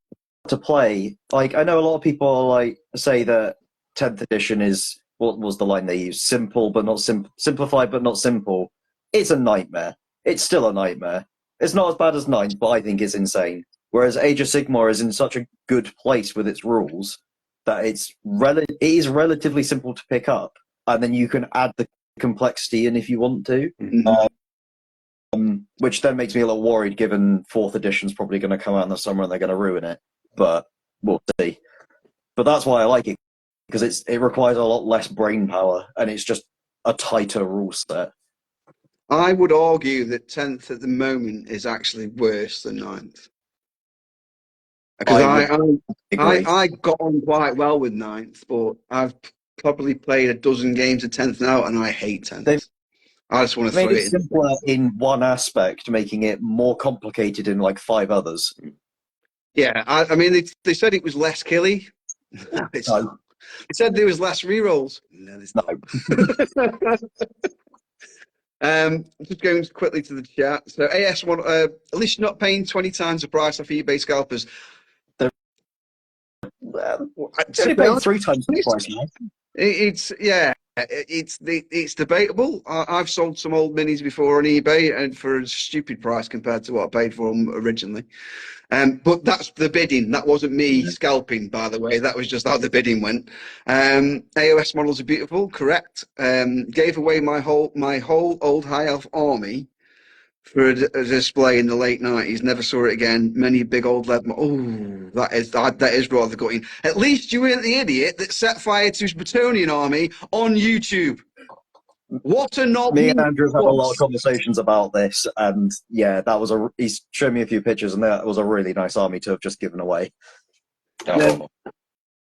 [SPEAKER 3] to play. Like, I know a lot of people like say that 10th edition is, what was the line they used? Simple but not simplified but not simple. It's a nightmare. It's still a nightmare. It's not as bad as 9th, but I think it's insane. Whereas Age of Sigmar is in such a good place with its rules that it is relatively simple to pick up, and then you can add the complexity in if you want to. Which then makes me a little worried, given 4th edition's probably going to come out in the summer and they're going to ruin it. But we'll see. But that's why I like it, because it requires a lot less brain power, and it's just a tighter rule set.
[SPEAKER 1] I would argue that 10th at the moment is actually worse than 9th. Because I got on quite well with 9th, but I've probably played a dozen games of 10th now, and I hate 10th. I just want to throw it
[SPEAKER 3] simpler in one aspect, making it more complicated in like 5 others.
[SPEAKER 1] Yeah, I mean, they said it was less killy. It said there was less rerolls. No, there's not. Just going quickly to the chat. So AS1, at least you're not paying 20 times the price off eBay scalpers.
[SPEAKER 3] Only paying 3 times the price now.
[SPEAKER 1] It's debatable. I've sold some old minis before on eBay and for a stupid price compared to what I paid for them originally. But that's the bidding. That wasn't me scalping, by the way. That was just how the bidding went. AOS models are beautiful, correct. Gave away my whole old high elf army for a display in the late 90s. Never saw it again. Many big old lead. That is rather gutting. At least you weren't the idiot that set fire to his Bretonnian army on YouTube. What a knob!
[SPEAKER 3] Me and Andrew have had a lot of conversations about this, and yeah, he's shown me a few pictures, and that was a really nice army to have just given away.
[SPEAKER 2] Oh.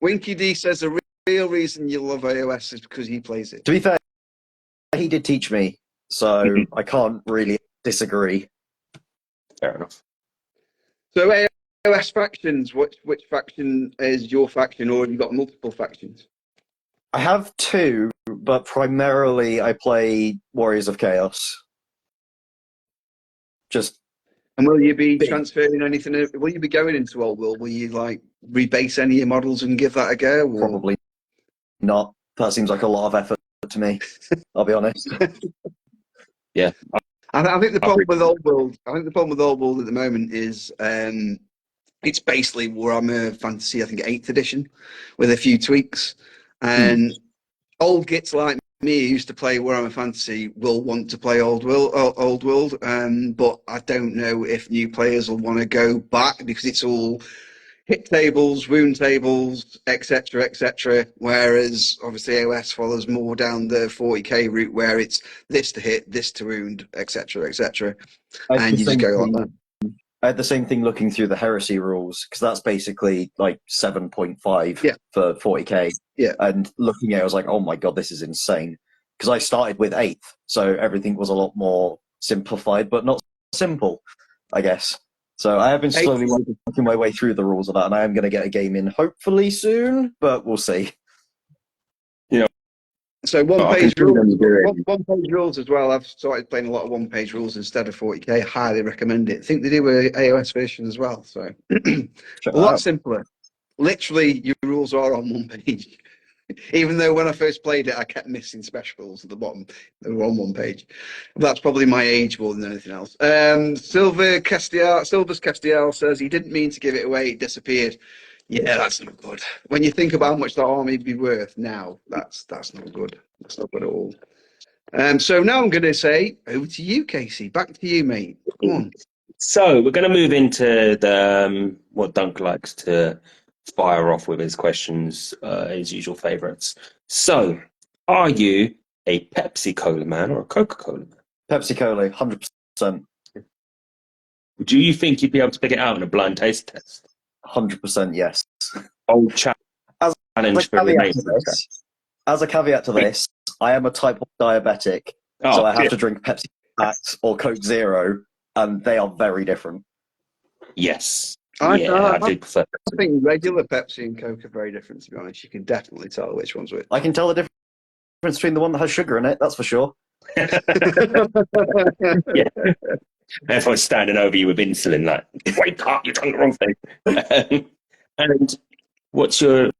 [SPEAKER 1] Winky D says the real reason you love AOS is because he plays it.
[SPEAKER 3] To be fair, he did teach me, so I can't really disagree.
[SPEAKER 2] Fair enough.
[SPEAKER 1] So AOS factions, which faction is your faction, or have you got multiple factions?
[SPEAKER 3] I have 2, but primarily I play Warriors of Chaos.
[SPEAKER 1] And will you be transferring anything? Will you be going into Old World? Will you like rebase any of your models and give that a go? Or?
[SPEAKER 3] Probably not. That seems like a lot of effort to me. I'll be honest.
[SPEAKER 2] Yeah.
[SPEAKER 1] I think the problem with Old World. I think the problem with Old World at the moment is it's basically Warhammer Fantasy. I think 8th edition with a few tweaks. And old gits like me who used to play Warhammer Fantasy will want to play Old World, but I don't know if new players will want to go back because it's all hit tables, wound tables, etc. Whereas obviously AOS follows more down the 40k route where it's this to hit, this to wound, etc. And you just go like that.
[SPEAKER 3] I had the same thing looking through the Heresy rules, because that's basically like 7.5 for 40k.
[SPEAKER 1] Yeah.
[SPEAKER 3] And looking at it, I was like, oh my god, this is insane. Because I started with 8th, so everything was a lot more simplified, but not simple, I guess. So I have been slowly working my way through the rules of that, and I am going to get a game in hopefully soon, but we'll see.
[SPEAKER 1] So one-page rules as well. I've started playing a lot of one-page rules instead of 40k. Highly recommend it. I think they do an AOS version as well. So a lot simpler. Literally, your rules are on one page. Even though when I first played it, I kept missing special rules at the bottom. They were on one page. That's probably my age more than anything else. Silvers Castiel says he didn't mean to give it away. It disappeared. Yeah, that's not good. When you think about how much that army would be worth now, that's not good. That's not good at all. So now I'm going to say over to you, Casey. Back to you, mate. Come on.
[SPEAKER 2] So we're going to move into the what Dunk likes to fire off with his questions, his usual favourites. So, are you a Pepsi Cola man or a Coca Cola man?
[SPEAKER 3] Pepsi Cola, 100%.
[SPEAKER 2] Do you think you'd be able to pick it out in a blind taste test?
[SPEAKER 3] 100% yes.
[SPEAKER 2] Old challenge for
[SPEAKER 3] as a caveat to this, I am a type 1 diabetic, so I have to drink Pepsi Max or Coke Zero, and they are very different.
[SPEAKER 2] Yes.
[SPEAKER 1] I
[SPEAKER 2] do prefer
[SPEAKER 1] I think regular Pepsi and Coke are very different, to be honest. You can definitely tell which one's which.
[SPEAKER 3] I can tell the difference between the one that has sugar in it, that's for sure.
[SPEAKER 2] Yeah. Everyone's standing over you with insulin, like, wake up, you're doing the wrong thing. And what's your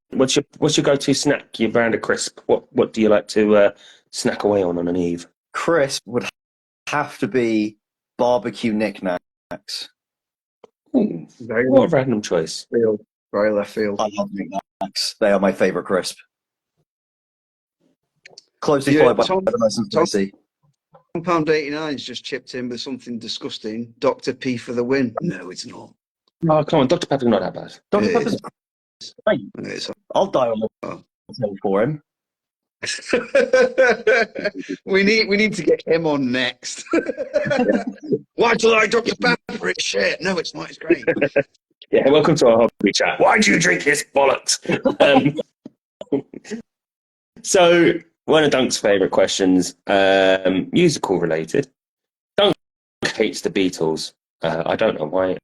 [SPEAKER 2] go-to snack? Your brand of crisp. What do you like to snack away on an eve?
[SPEAKER 3] Crisp would have to be barbecue knickknacks.
[SPEAKER 2] Ooh, what a random choice.
[SPEAKER 1] Very left field.
[SPEAKER 3] I love knickknacks. They are my favourite crisp. Closely followed by the nice and spicy.
[SPEAKER 1] £1.89 is just chipped in with something disgusting. Dr. P for the win. No, it's not.
[SPEAKER 2] Oh, come on. Dr. Pepper's not that bad.
[SPEAKER 3] Dr. Pepper's great. I'll die on the hill for him.
[SPEAKER 1] we need to get him on next. Why do you like Dr. Pepper? It's shit. No, it's not. It's great.
[SPEAKER 2] Yeah, welcome to our hobby chat. Why do you drink this bollocks? So, one of Dunk's favourite questions, musical related. Dunk hates the Beatles. I don't know why.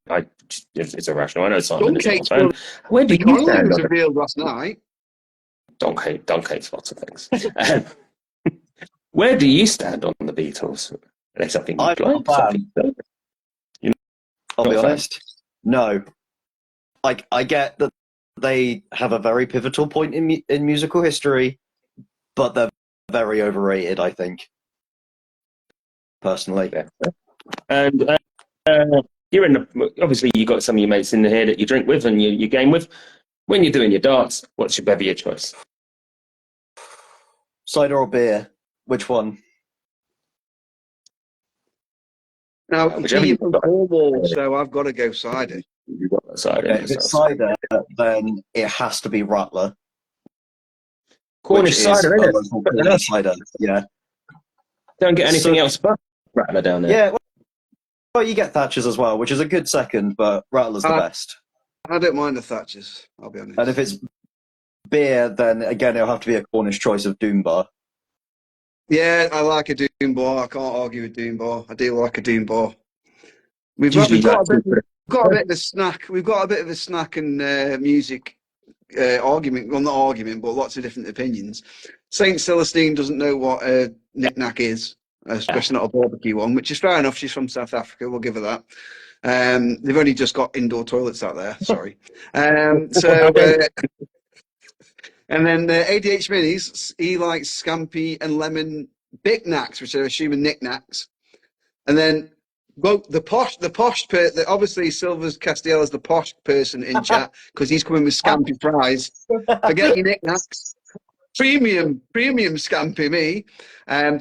[SPEAKER 2] It's irrational. I know Simon is not a fan.
[SPEAKER 1] Where did you stand? Was revealed last night.
[SPEAKER 2] Dunk hates lots of things. Where do you stand on the Beatles? Are they something you
[SPEAKER 3] I'm not a
[SPEAKER 2] like? Something
[SPEAKER 3] fan.
[SPEAKER 2] you
[SPEAKER 3] I'll be honest. No. I get that they have a very pivotal point in musical history, but they're very overrated, I think. Personally.
[SPEAKER 2] Yeah. And you're obviously you got some of your mates in here that you drink with and you game with. When you're doing your darts, what's your bevy of choice?
[SPEAKER 3] Cider or beer? Which one?
[SPEAKER 1] Now,
[SPEAKER 2] Whichever
[SPEAKER 1] you're
[SPEAKER 2] you've
[SPEAKER 1] from
[SPEAKER 2] got.
[SPEAKER 1] Cornwall, so I've got to go cider.
[SPEAKER 2] You've got that cider.
[SPEAKER 3] Okay, if it's cider, then it has to be Rattler,
[SPEAKER 2] Cornish
[SPEAKER 3] which is
[SPEAKER 2] cider,
[SPEAKER 3] a
[SPEAKER 2] isn't
[SPEAKER 3] local
[SPEAKER 2] it?
[SPEAKER 3] Cornish cider. Yeah.
[SPEAKER 2] Don't get anything
[SPEAKER 3] So-
[SPEAKER 2] else but Rattler down there.
[SPEAKER 3] Yeah. Well, you get Thatcher's as well, which is a good second, but Rattler's the best.
[SPEAKER 1] I don't mind the Thatchers, I'll be honest.
[SPEAKER 3] And if it's beer, then again, it'll have to be a Cornish choice of Doom Bar.
[SPEAKER 1] Yeah, I like a Doom Bar. I can't argue with Doom Bar. I do like a Doom Bar. We've
[SPEAKER 2] Usually
[SPEAKER 1] got a
[SPEAKER 2] like
[SPEAKER 1] bit of a snack. We've got a bit of a snack and music argument. Well, not argument, but lots of different opinions. Saint Celestine doesn't know what a knick-knack is, especially not a barbecue one, which is fair enough. She's from South Africa. We'll give her that. They've only just got indoor toilets out there. Sorry. And then ADH Minis, he likes scampi and lemon Bic Knacks, which are assuming knickknacks. And then obviously Silvers Castiel is the posh person in chat because he's coming with scampi fries. Forget your knickknacks. Premium scampi, me.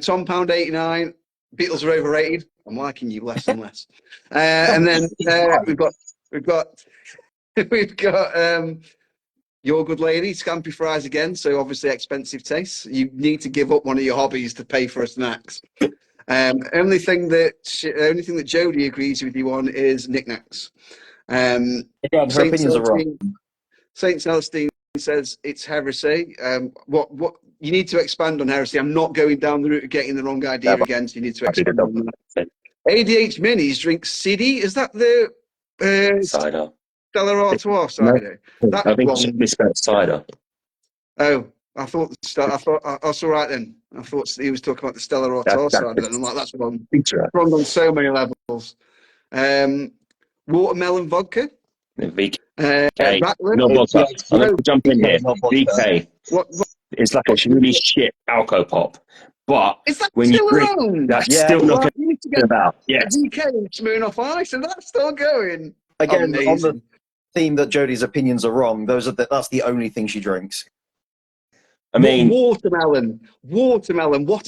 [SPEAKER 1] Tom Pound 89. Beatles are overrated. I'm liking you less and less. And then we've got Your Good Lady, scampi fries again. So obviously expensive tastes. You need to give up one of your hobbies to pay for snacks. Only thing that Jodie agrees with you on is knickknacks.
[SPEAKER 3] Her opinions are wrong.
[SPEAKER 1] Saint Celestine says it's heresy. What you need to expand on heresy. I'm not going down the route of getting the wrong idea again, so you need to expand on that. ADH Minis drinks City. Is that the
[SPEAKER 2] cider?
[SPEAKER 1] Stella Artois cider.
[SPEAKER 2] No, I think it's misspelled cider.
[SPEAKER 1] Oh, I thought that's all right then. I thought he was talking about the Stella Artois cider. Then I'm like, that's wrong. Wrong on so many levels. Watermelon vodka.
[SPEAKER 2] VK.
[SPEAKER 1] Rattler.
[SPEAKER 2] No vodka. I'm going to jump in here. VK.
[SPEAKER 1] What?
[SPEAKER 2] It's like a really shit alco pop. But
[SPEAKER 1] is that
[SPEAKER 2] when
[SPEAKER 1] still
[SPEAKER 2] you drink,
[SPEAKER 1] around?
[SPEAKER 2] that's still not going to get about. Yes.
[SPEAKER 1] VK and Smirnoff Ice, and that's still going.
[SPEAKER 3] Again,
[SPEAKER 1] amazing.
[SPEAKER 3] On the theme that Jodie's opinions are wrong, that's the only thing she drinks.
[SPEAKER 2] I mean,
[SPEAKER 1] watermelon. What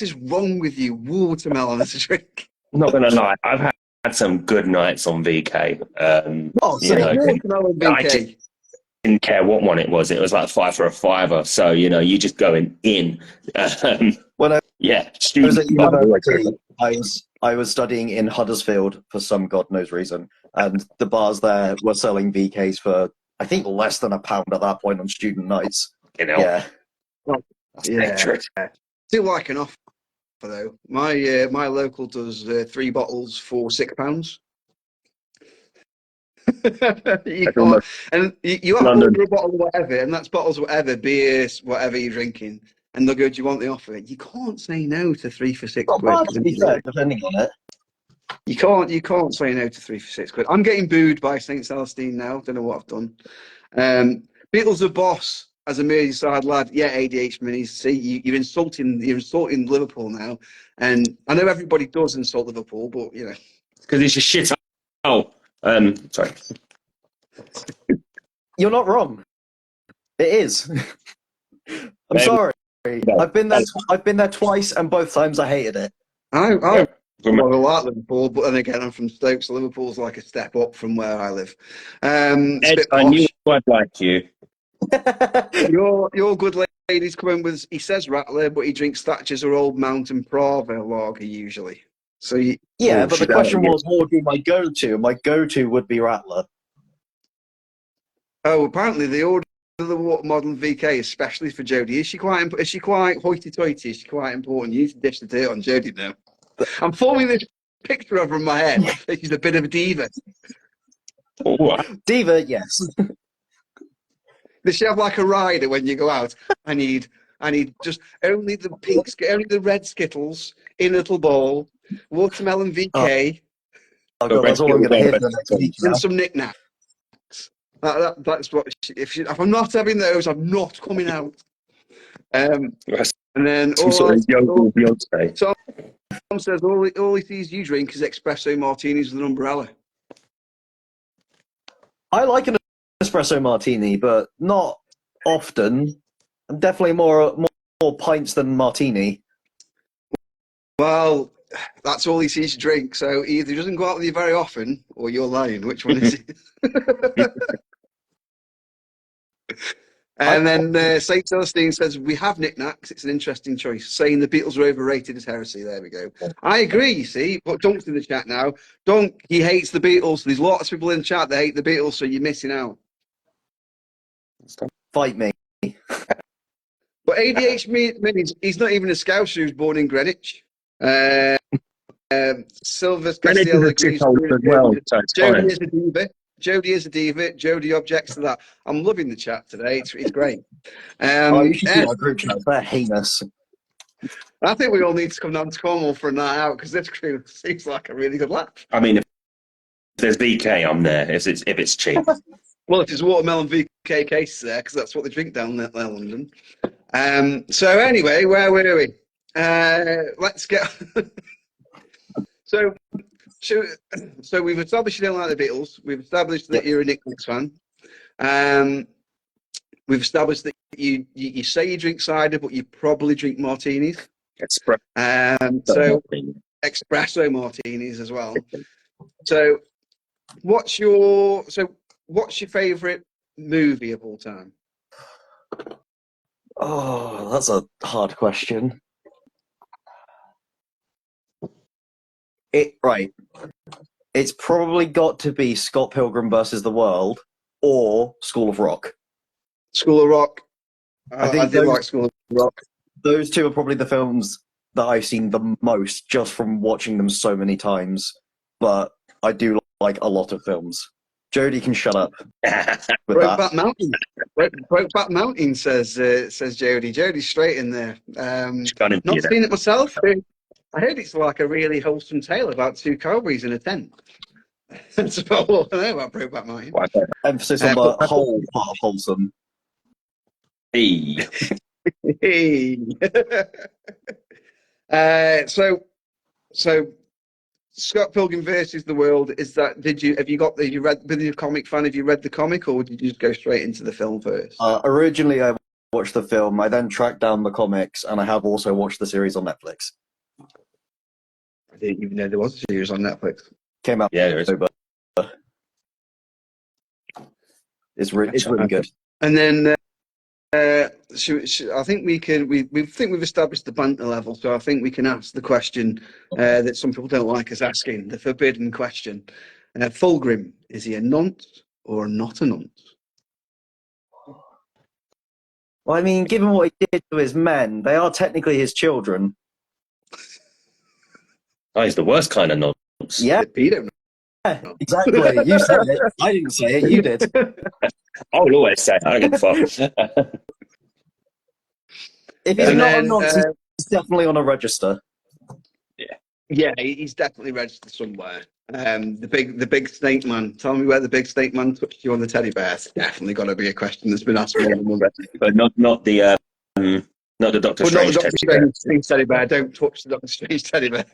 [SPEAKER 1] is wrong with you? Watermelon as a drink.
[SPEAKER 2] I'm not going to lie. I've had some good nights on VK.
[SPEAKER 1] Watermelon VK.
[SPEAKER 2] I just didn't care what one it was. It was like 5 for a $5. So you just going in.
[SPEAKER 3] When I was at university, I was studying in Huddersfield for some God knows reason, and the bars there were selling VKs for I think less than £1 at that point on student nights. Yeah.
[SPEAKER 1] Still like an offer though. My local does 3 bottles for £6. You can't, and you have to order a bottle of whatever, and that's bottles of whatever, beers, whatever you're drinking, and they'll go, "Do you want the offer?" You can't say no to 3 for £6.
[SPEAKER 3] To be fair, depending on it.
[SPEAKER 1] You can't say no to 3 for £6. I'm getting booed by Saint Celestine now. Don't know what I've done. Beatles are boss as a Merseyside lad. Yeah, ADH Minis. See, you're insulting Liverpool now, and I know everybody does insult Liverpool, but
[SPEAKER 2] because it's a shit. Sorry.
[SPEAKER 3] You're not wrong. It is. I'm sorry. I've been there twice, and both times I hated it.
[SPEAKER 1] I like Liverpool, but then again, I'm from Stoke, so Liverpool's like a step up from where I live.
[SPEAKER 2] Ed, I knew I'd like you.
[SPEAKER 1] Your good lady's coming with. He says Rattler, but he drinks Thatcher's or Old Mountain Prava lager usually. So
[SPEAKER 3] but the question was, what would be my go-to? My go-to would be Rattler.
[SPEAKER 1] Oh, apparently they ordered the water model VK especially for Jodie. Is she quite hoity-toity? Is she quite important? You need to dish the dirt on Jodie now. I'm forming this picture of her in my head. She's a bit of a diva.
[SPEAKER 3] Diva, yes.
[SPEAKER 1] They should have like a rider when you go out. I need just only the only the red Skittles in a little bowl, watermelon VK,
[SPEAKER 3] Oh god, that's all I'm going to hear for the next week now.
[SPEAKER 1] and some knickknacks. That's what. If I'm not having those, I'm not coming out. And then
[SPEAKER 2] Some sort of young Beyonce.
[SPEAKER 1] Tom says all he sees you drink is espresso martinis with an umbrella.
[SPEAKER 3] I like an espresso martini, but not often. I'm definitely more pints than martini.
[SPEAKER 1] Well, that's all he sees you drink. So either he doesn't go out with you very often, or you're lying. Which one is it? And then St. Celestine says, we have knickknacks. It's an interesting choice. Saying the Beatles are overrated is heresy. There we go. I agree, you see. But Dunk's in the chat now. Dunk, he hates the Beatles. There's lots of people in the chat that hate the Beatles, so you're missing out.
[SPEAKER 3] Fight me.
[SPEAKER 1] But ADH means he's not even a Scouser who's born in Greenwich. Silver's
[SPEAKER 2] Greenwich is a shithole as well, so it's
[SPEAKER 1] Jodie
[SPEAKER 2] fine.
[SPEAKER 1] is a diva. Jodie is a diva. Jodie objects to that. I'm loving the chat today. It's great.
[SPEAKER 3] You should see our group chat. They're heinous.
[SPEAKER 1] I think we all need to come down to Cornwall for a night out because this crew seems like a really good laugh.
[SPEAKER 2] I mean, if there's VK, I'm there. If it's cheap.
[SPEAKER 1] Well, if there's watermelon VK cases there, because that's what they drink down there, London. So anyway, where were we? Let's get. So we've established you don't like the Beatles. We've established that you're a Knickknacks fan. We've established that you say you drink cider, but you probably drink martinis. So espresso martinis as well. So what's your favourite movie of all time?
[SPEAKER 3] Oh, that's a hard question. It's probably got to be Scott Pilgrim versus the World or School of Rock.
[SPEAKER 1] School of Rock.
[SPEAKER 3] I
[SPEAKER 1] did like School of Rock.
[SPEAKER 3] Those two are probably the films that I've seen the most just from watching them so many times. But I do like a lot of films. Jodie can shut up.
[SPEAKER 1] Brokeback Mountain. Brokeback Mountain says Jodie. Jodie's straight in there. Not seen it myself. I heard it's like a really wholesome tale about two cowboys in a tent. That's about all I know about Brokeback Mountain.
[SPEAKER 3] Emphasis on the whole part of wholesome.
[SPEAKER 2] Hey.
[SPEAKER 1] So Scott Pilgrim versus the World, have you read, with your comic fan, have you read the comic, or did you just go straight into the film first?
[SPEAKER 3] Originally I watched the film, I then tracked down the comics, and I have also watched the series on Netflix.
[SPEAKER 1] I didn't even know there was a series on Netflix.
[SPEAKER 3] Came out.
[SPEAKER 2] Yeah, there is.
[SPEAKER 3] It's really good.
[SPEAKER 1] And then I think we think we've established the banter level, so I think we can ask the question that some people don't like us asking, the forbidden question. Fulgrim, is he a nonce or not a nonce?
[SPEAKER 3] Well, I mean, given what he did to his men, they are technically his children.
[SPEAKER 2] Oh, he's the worst kind of nonce.
[SPEAKER 3] Yeah, exactly. You said it. I didn't say it. You did.
[SPEAKER 2] I will always say it. I don't give a fuck.
[SPEAKER 3] If he's not a nonce, he's definitely on a register.
[SPEAKER 1] Yeah, he's definitely registered somewhere. The big snake man. Tell me where the big snake man touched you on the teddy bear. It's definitely got to be a question that's been asked more than once.
[SPEAKER 2] But not the Doctor Strange
[SPEAKER 1] teddy bear. Don't touch the Doctor Strange teddy bear.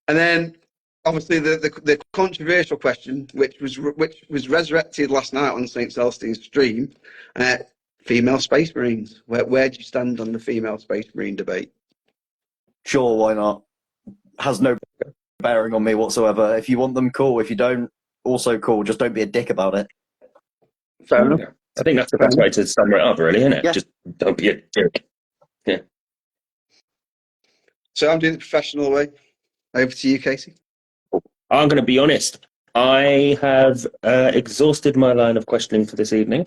[SPEAKER 1] And then, obviously, the controversial question, which was resurrected last night on St. Celestine's stream, female space marines. Where do you stand on the female space marine debate?
[SPEAKER 3] Sure, why not? Has no bearing on me whatsoever. If you want them, cool. If you don't, also cool. Just don't be a dick about it.
[SPEAKER 1] Fair enough.
[SPEAKER 2] I think that's the best way to sum it up, really, isn't it?
[SPEAKER 3] Yeah.
[SPEAKER 2] Just don't be a dick. Yeah.
[SPEAKER 1] So I'm doing the professional way. Over to you, Casey.
[SPEAKER 2] I'm going to be honest. I have exhausted my line of questioning for this evening.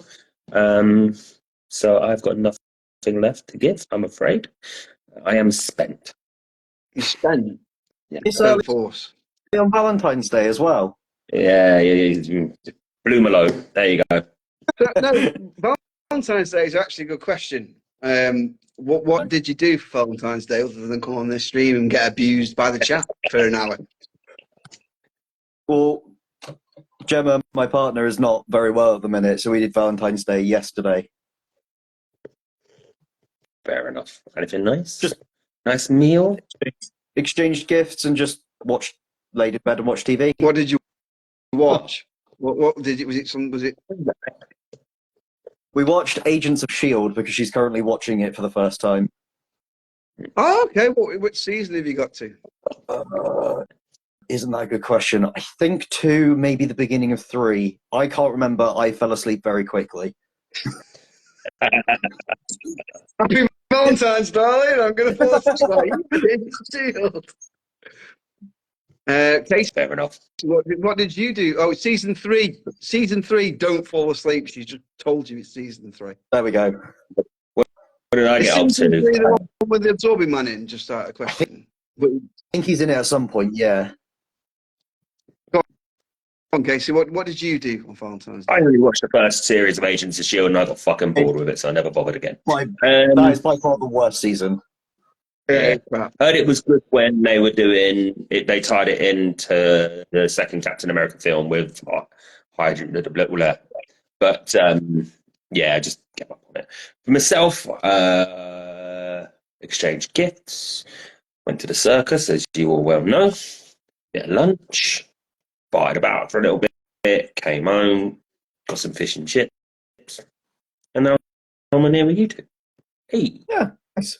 [SPEAKER 2] So I've got nothing left to give, I'm afraid. I am spent.
[SPEAKER 1] You spent?
[SPEAKER 3] Yeah. It's
[SPEAKER 1] Don't force.
[SPEAKER 3] on Valentine's Day as well.
[SPEAKER 2] Yeah. Blue Malone. There you go.
[SPEAKER 1] No, Valentine's Day is actually a good question. What did you do for Valentine's Day other than come on this stream and get abused by the chat for an hour?
[SPEAKER 3] Well, Gemma, my partner, is not very well at the minute, so we did Valentine's Day yesterday.
[SPEAKER 2] Fair enough. Anything nice?
[SPEAKER 3] Just
[SPEAKER 2] nice meal?
[SPEAKER 3] Exchanged gifts and just laid in bed and watched TV.
[SPEAKER 1] What did you watch? What did it? Was it?
[SPEAKER 3] We watched Agents of S.H.I.E.L.D. because she's currently watching it for the first time.
[SPEAKER 1] Oh, okay. Which season have you got to?
[SPEAKER 3] Isn't that a good question? I think 2, maybe the beginning of 3. I can't remember. I fell asleep very quickly.
[SPEAKER 1] Happy Valentine's, darling. I'm going to fall asleep. Casey,
[SPEAKER 2] Fair enough.
[SPEAKER 1] what did you do? Oh, season 3. Season 3, don't fall asleep. She just told you it's season 3.
[SPEAKER 3] There we go.
[SPEAKER 2] What did I get up
[SPEAKER 1] Season
[SPEAKER 2] to?
[SPEAKER 1] 3, the one with the absorbing man in, just out of question.
[SPEAKER 3] I think he's in it at some point, yeah.
[SPEAKER 1] Go on, Casey, what did you do on Valentine's Day?
[SPEAKER 2] I only watched the first series of Agents of S.H.I.E.L.D. and I got fucking bored with it, so I never bothered again.
[SPEAKER 3] That is by far the worst season.
[SPEAKER 2] Yeah. Heard it was good when they were doing it. They tied it into the second Captain America film with Hydrogen. But yeah, just get up on it. For myself, exchanged gifts, went to the circus, as you all well know, bit of lunch, fired about for a little bit, came home, got some fish and chips, and now I'm here with you two. Hey.
[SPEAKER 3] Yeah, nice.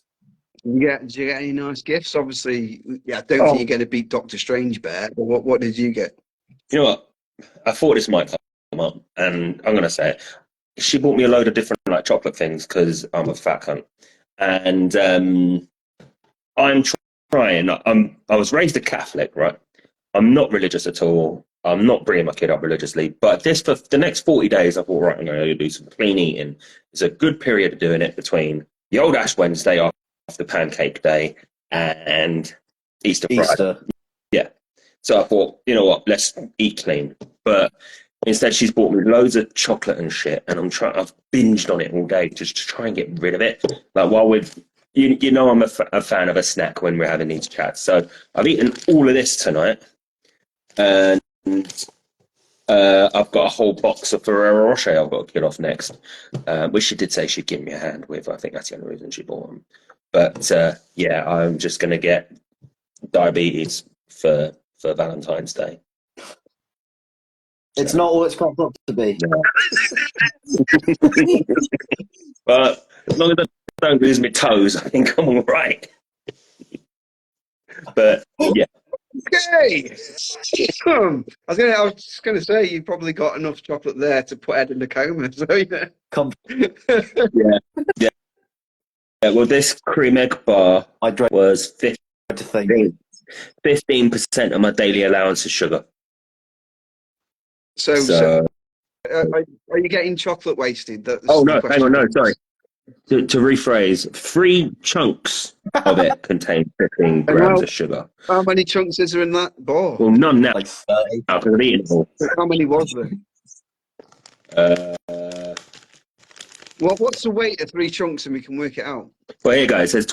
[SPEAKER 1] Did you get any nice gifts? Obviously, yeah, I don't think you're going to beat Doctor Strange Bear, but what did you get?
[SPEAKER 2] You know what? I thought this might come up, and I'm going to say it. She bought me a load of different like chocolate things because I'm a fat cunt. And I'm trying. I was raised a Catholic, right? I'm not religious at all. I'm not bringing my kid up religiously. But for the next 40 days, I thought, right, I'm going to do some clean eating. It's a good period of doing it between the old Ash Wednesday after Pancake Day and Easter Friday. Yeah. So I thought, you know what, let's eat clean. But instead, she's bought me loads of chocolate and shit, and I've binged on it all day just to try and get rid of it. Like while you know, I'm a fan of a snack when we're having these chats. So I've eaten all of this tonight, and I've got a whole box of Ferrero Rocher I've got to get off next, which she did say she'd give me a hand with. I think that's the only reason she bought them. But yeah, I'm just going to get diabetes for Valentine's Day.
[SPEAKER 3] It's not all it's cracked up to be.
[SPEAKER 2] But as long as I don't lose my toes, I think I'm all right. But yeah.
[SPEAKER 1] Okay. I was just going to say you probably got enough chocolate there to put Ed in the coma. So yeah.
[SPEAKER 2] Yeah. Well, this cream egg bar was 15% of my daily allowance of sugar.
[SPEAKER 1] So are you getting chocolate wasted?
[SPEAKER 2] Hang on, no, sorry. To rephrase, 3 chunks of it contain 15 grams of sugar.
[SPEAKER 1] How many chunks is there in that bar?
[SPEAKER 2] Well, none now. Like 30. Because I've eaten it all.
[SPEAKER 1] How many was there? What's the weight of 3 chunks, and we can work it out?
[SPEAKER 2] Well, here you go. It says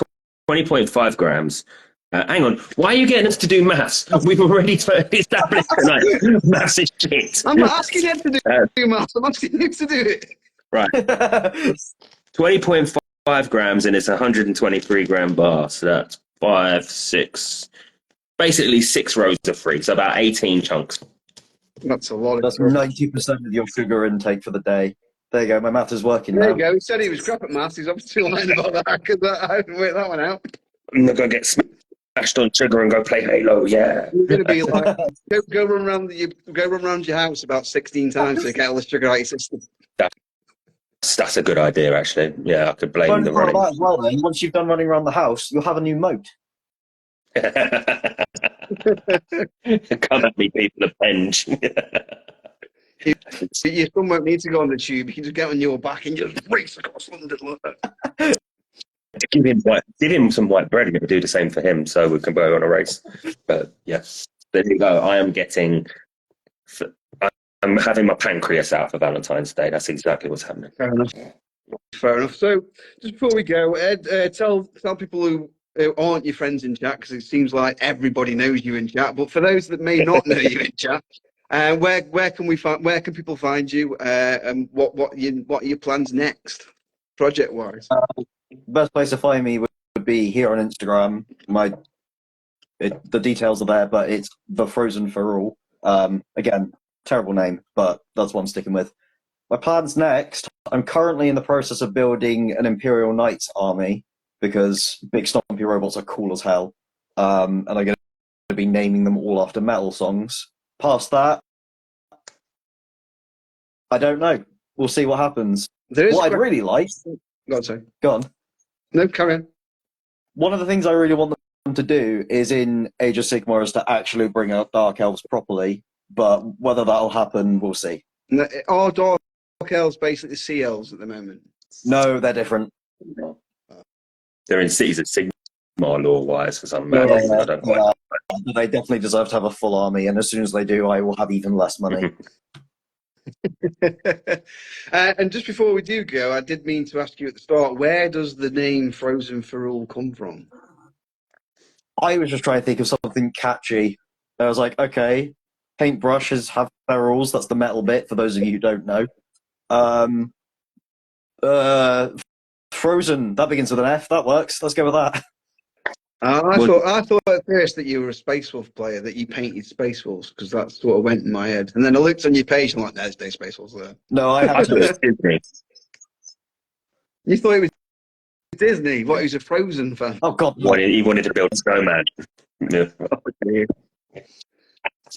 [SPEAKER 2] 20.5 grams. Hang on. Why are you getting us to do maths? We've already established tonight. Maths is shit.
[SPEAKER 1] I'm not asking you to do maths. I'm asking you to do it.
[SPEAKER 2] Right. 20.5 grams, and it's a 123 gram bar. So that's basically 6 rows of 3. So about 18 chunks.
[SPEAKER 1] That's a lot.
[SPEAKER 3] That's 90% of your sugar intake for the day. There you go. My math is working now.
[SPEAKER 1] There you go. He said he was crap at maths. He's obviously lying about that because I haven't worked that one out.
[SPEAKER 2] I'm not going to get smashed on sugar and go play Halo, yeah.
[SPEAKER 1] You're going to be like, go run around your house about 16 times to get all the sugar out of your system.
[SPEAKER 2] That's a good idea, actually. Yeah, I could blame the running.
[SPEAKER 3] As well, then. Once you've done running around the house, you'll have a new moat.
[SPEAKER 2] Come at me, people of Penge.
[SPEAKER 1] Your son won't need to go on the tube. You can just get on your back and just race across London like that.
[SPEAKER 2] Give him some white bread and it'll do the same for him, so we can go on a race. But yes, there you go. I am getting I'm having my pancreas out for Valentine's Day. That's exactly what's happening.
[SPEAKER 1] Fair enough. Fair enough. So, just before we go, Ed, tell people who aren't your friends in chat, because it seems like everybody knows you in chat. But for those that may not know you in chat, where can people find you, and what are your plans next, project wise?
[SPEAKER 3] Best place to find me would be here on Instagram. The details are there, but it's the Frozen for All. Again, terrible name, but that's what I'm sticking with. My plans next, I'm currently in the process of building an Imperial Knights army because big stompy robots are cool as hell. And I'm going to be naming them all after metal songs. Past that, I don't know. We'll see what happens. What I'd really like...
[SPEAKER 1] Go on, sorry.
[SPEAKER 3] Go on.
[SPEAKER 1] No, carry on.
[SPEAKER 3] One of the things I really want them to do is in Age of Sigmar is to actually bring out Dark Elves properly, but whether that'll happen, we'll see.
[SPEAKER 1] Are Dark Elves basically Sea Elves at the moment?
[SPEAKER 3] No, they're different.
[SPEAKER 2] They're in Cities of Sigmar lore-wise for some reason. I don't know.
[SPEAKER 3] They definitely deserve to have a full army, and as soon as they do, I will have even less money.
[SPEAKER 1] And just before we do go, I did mean to ask you at the start, where does the name Frozen for All come from?
[SPEAKER 3] I was just trying to think of something catchy. I was like, okay, paintbrushes have ferrules. That's the metal bit, for those of you who don't know. Frozen, that begins with an F. That works. Let's go with that.
[SPEAKER 1] I thought at first that you were a Space Wolf player, that you painted Space Wolves, because that sort of went in my head. And then I looked on your page and I'm like, there's no Space Wolves there.
[SPEAKER 3] No, I have to.
[SPEAKER 2] Disney.
[SPEAKER 1] You thought it was Disney? What, he was a Frozen fan?
[SPEAKER 3] Oh, God.
[SPEAKER 2] He wanted to build a snowman. Yeah.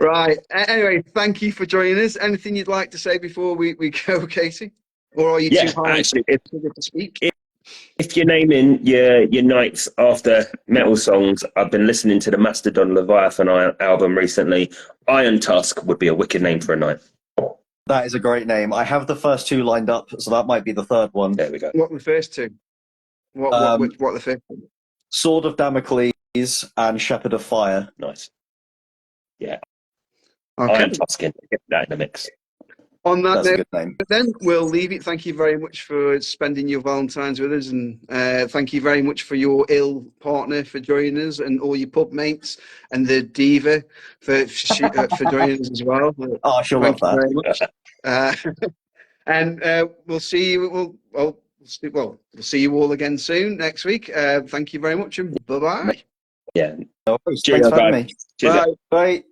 [SPEAKER 1] Right. Anyway, thank you for joining us. Anything you'd like to say before we go, Casey? Or are you too high
[SPEAKER 2] actually,
[SPEAKER 1] to speak?
[SPEAKER 2] If you're naming your knights after metal songs, I've been listening to the Mastodon Leviathan album recently. Iron Tusk would be a wicked name for a knight.
[SPEAKER 3] That is a great name. I have the first two lined up, so that might be the third one.
[SPEAKER 2] There we go.
[SPEAKER 1] What were the first two? What are the first two?
[SPEAKER 3] Sword of Damocles and Shepherd of Fire.
[SPEAKER 2] Nice. Yeah.
[SPEAKER 1] Okay.
[SPEAKER 2] Iron Tusk, get that in the mix.
[SPEAKER 1] On that
[SPEAKER 3] That's
[SPEAKER 1] note,
[SPEAKER 3] a good name.
[SPEAKER 1] then we'll leave it. Thank you very much for spending your Valentine's with us, and thank you very much for your ill partner for joining us, and all your pub mates, and the diva for joining us as well.
[SPEAKER 3] Oh, she'll love that.
[SPEAKER 1] Very much. And we'll see you. We'll see you all again soon next week. Thank you very much, and bye bye.
[SPEAKER 2] Yeah.
[SPEAKER 3] No worries. Thanks for having me.
[SPEAKER 2] Cheers.
[SPEAKER 3] Bye. Bye.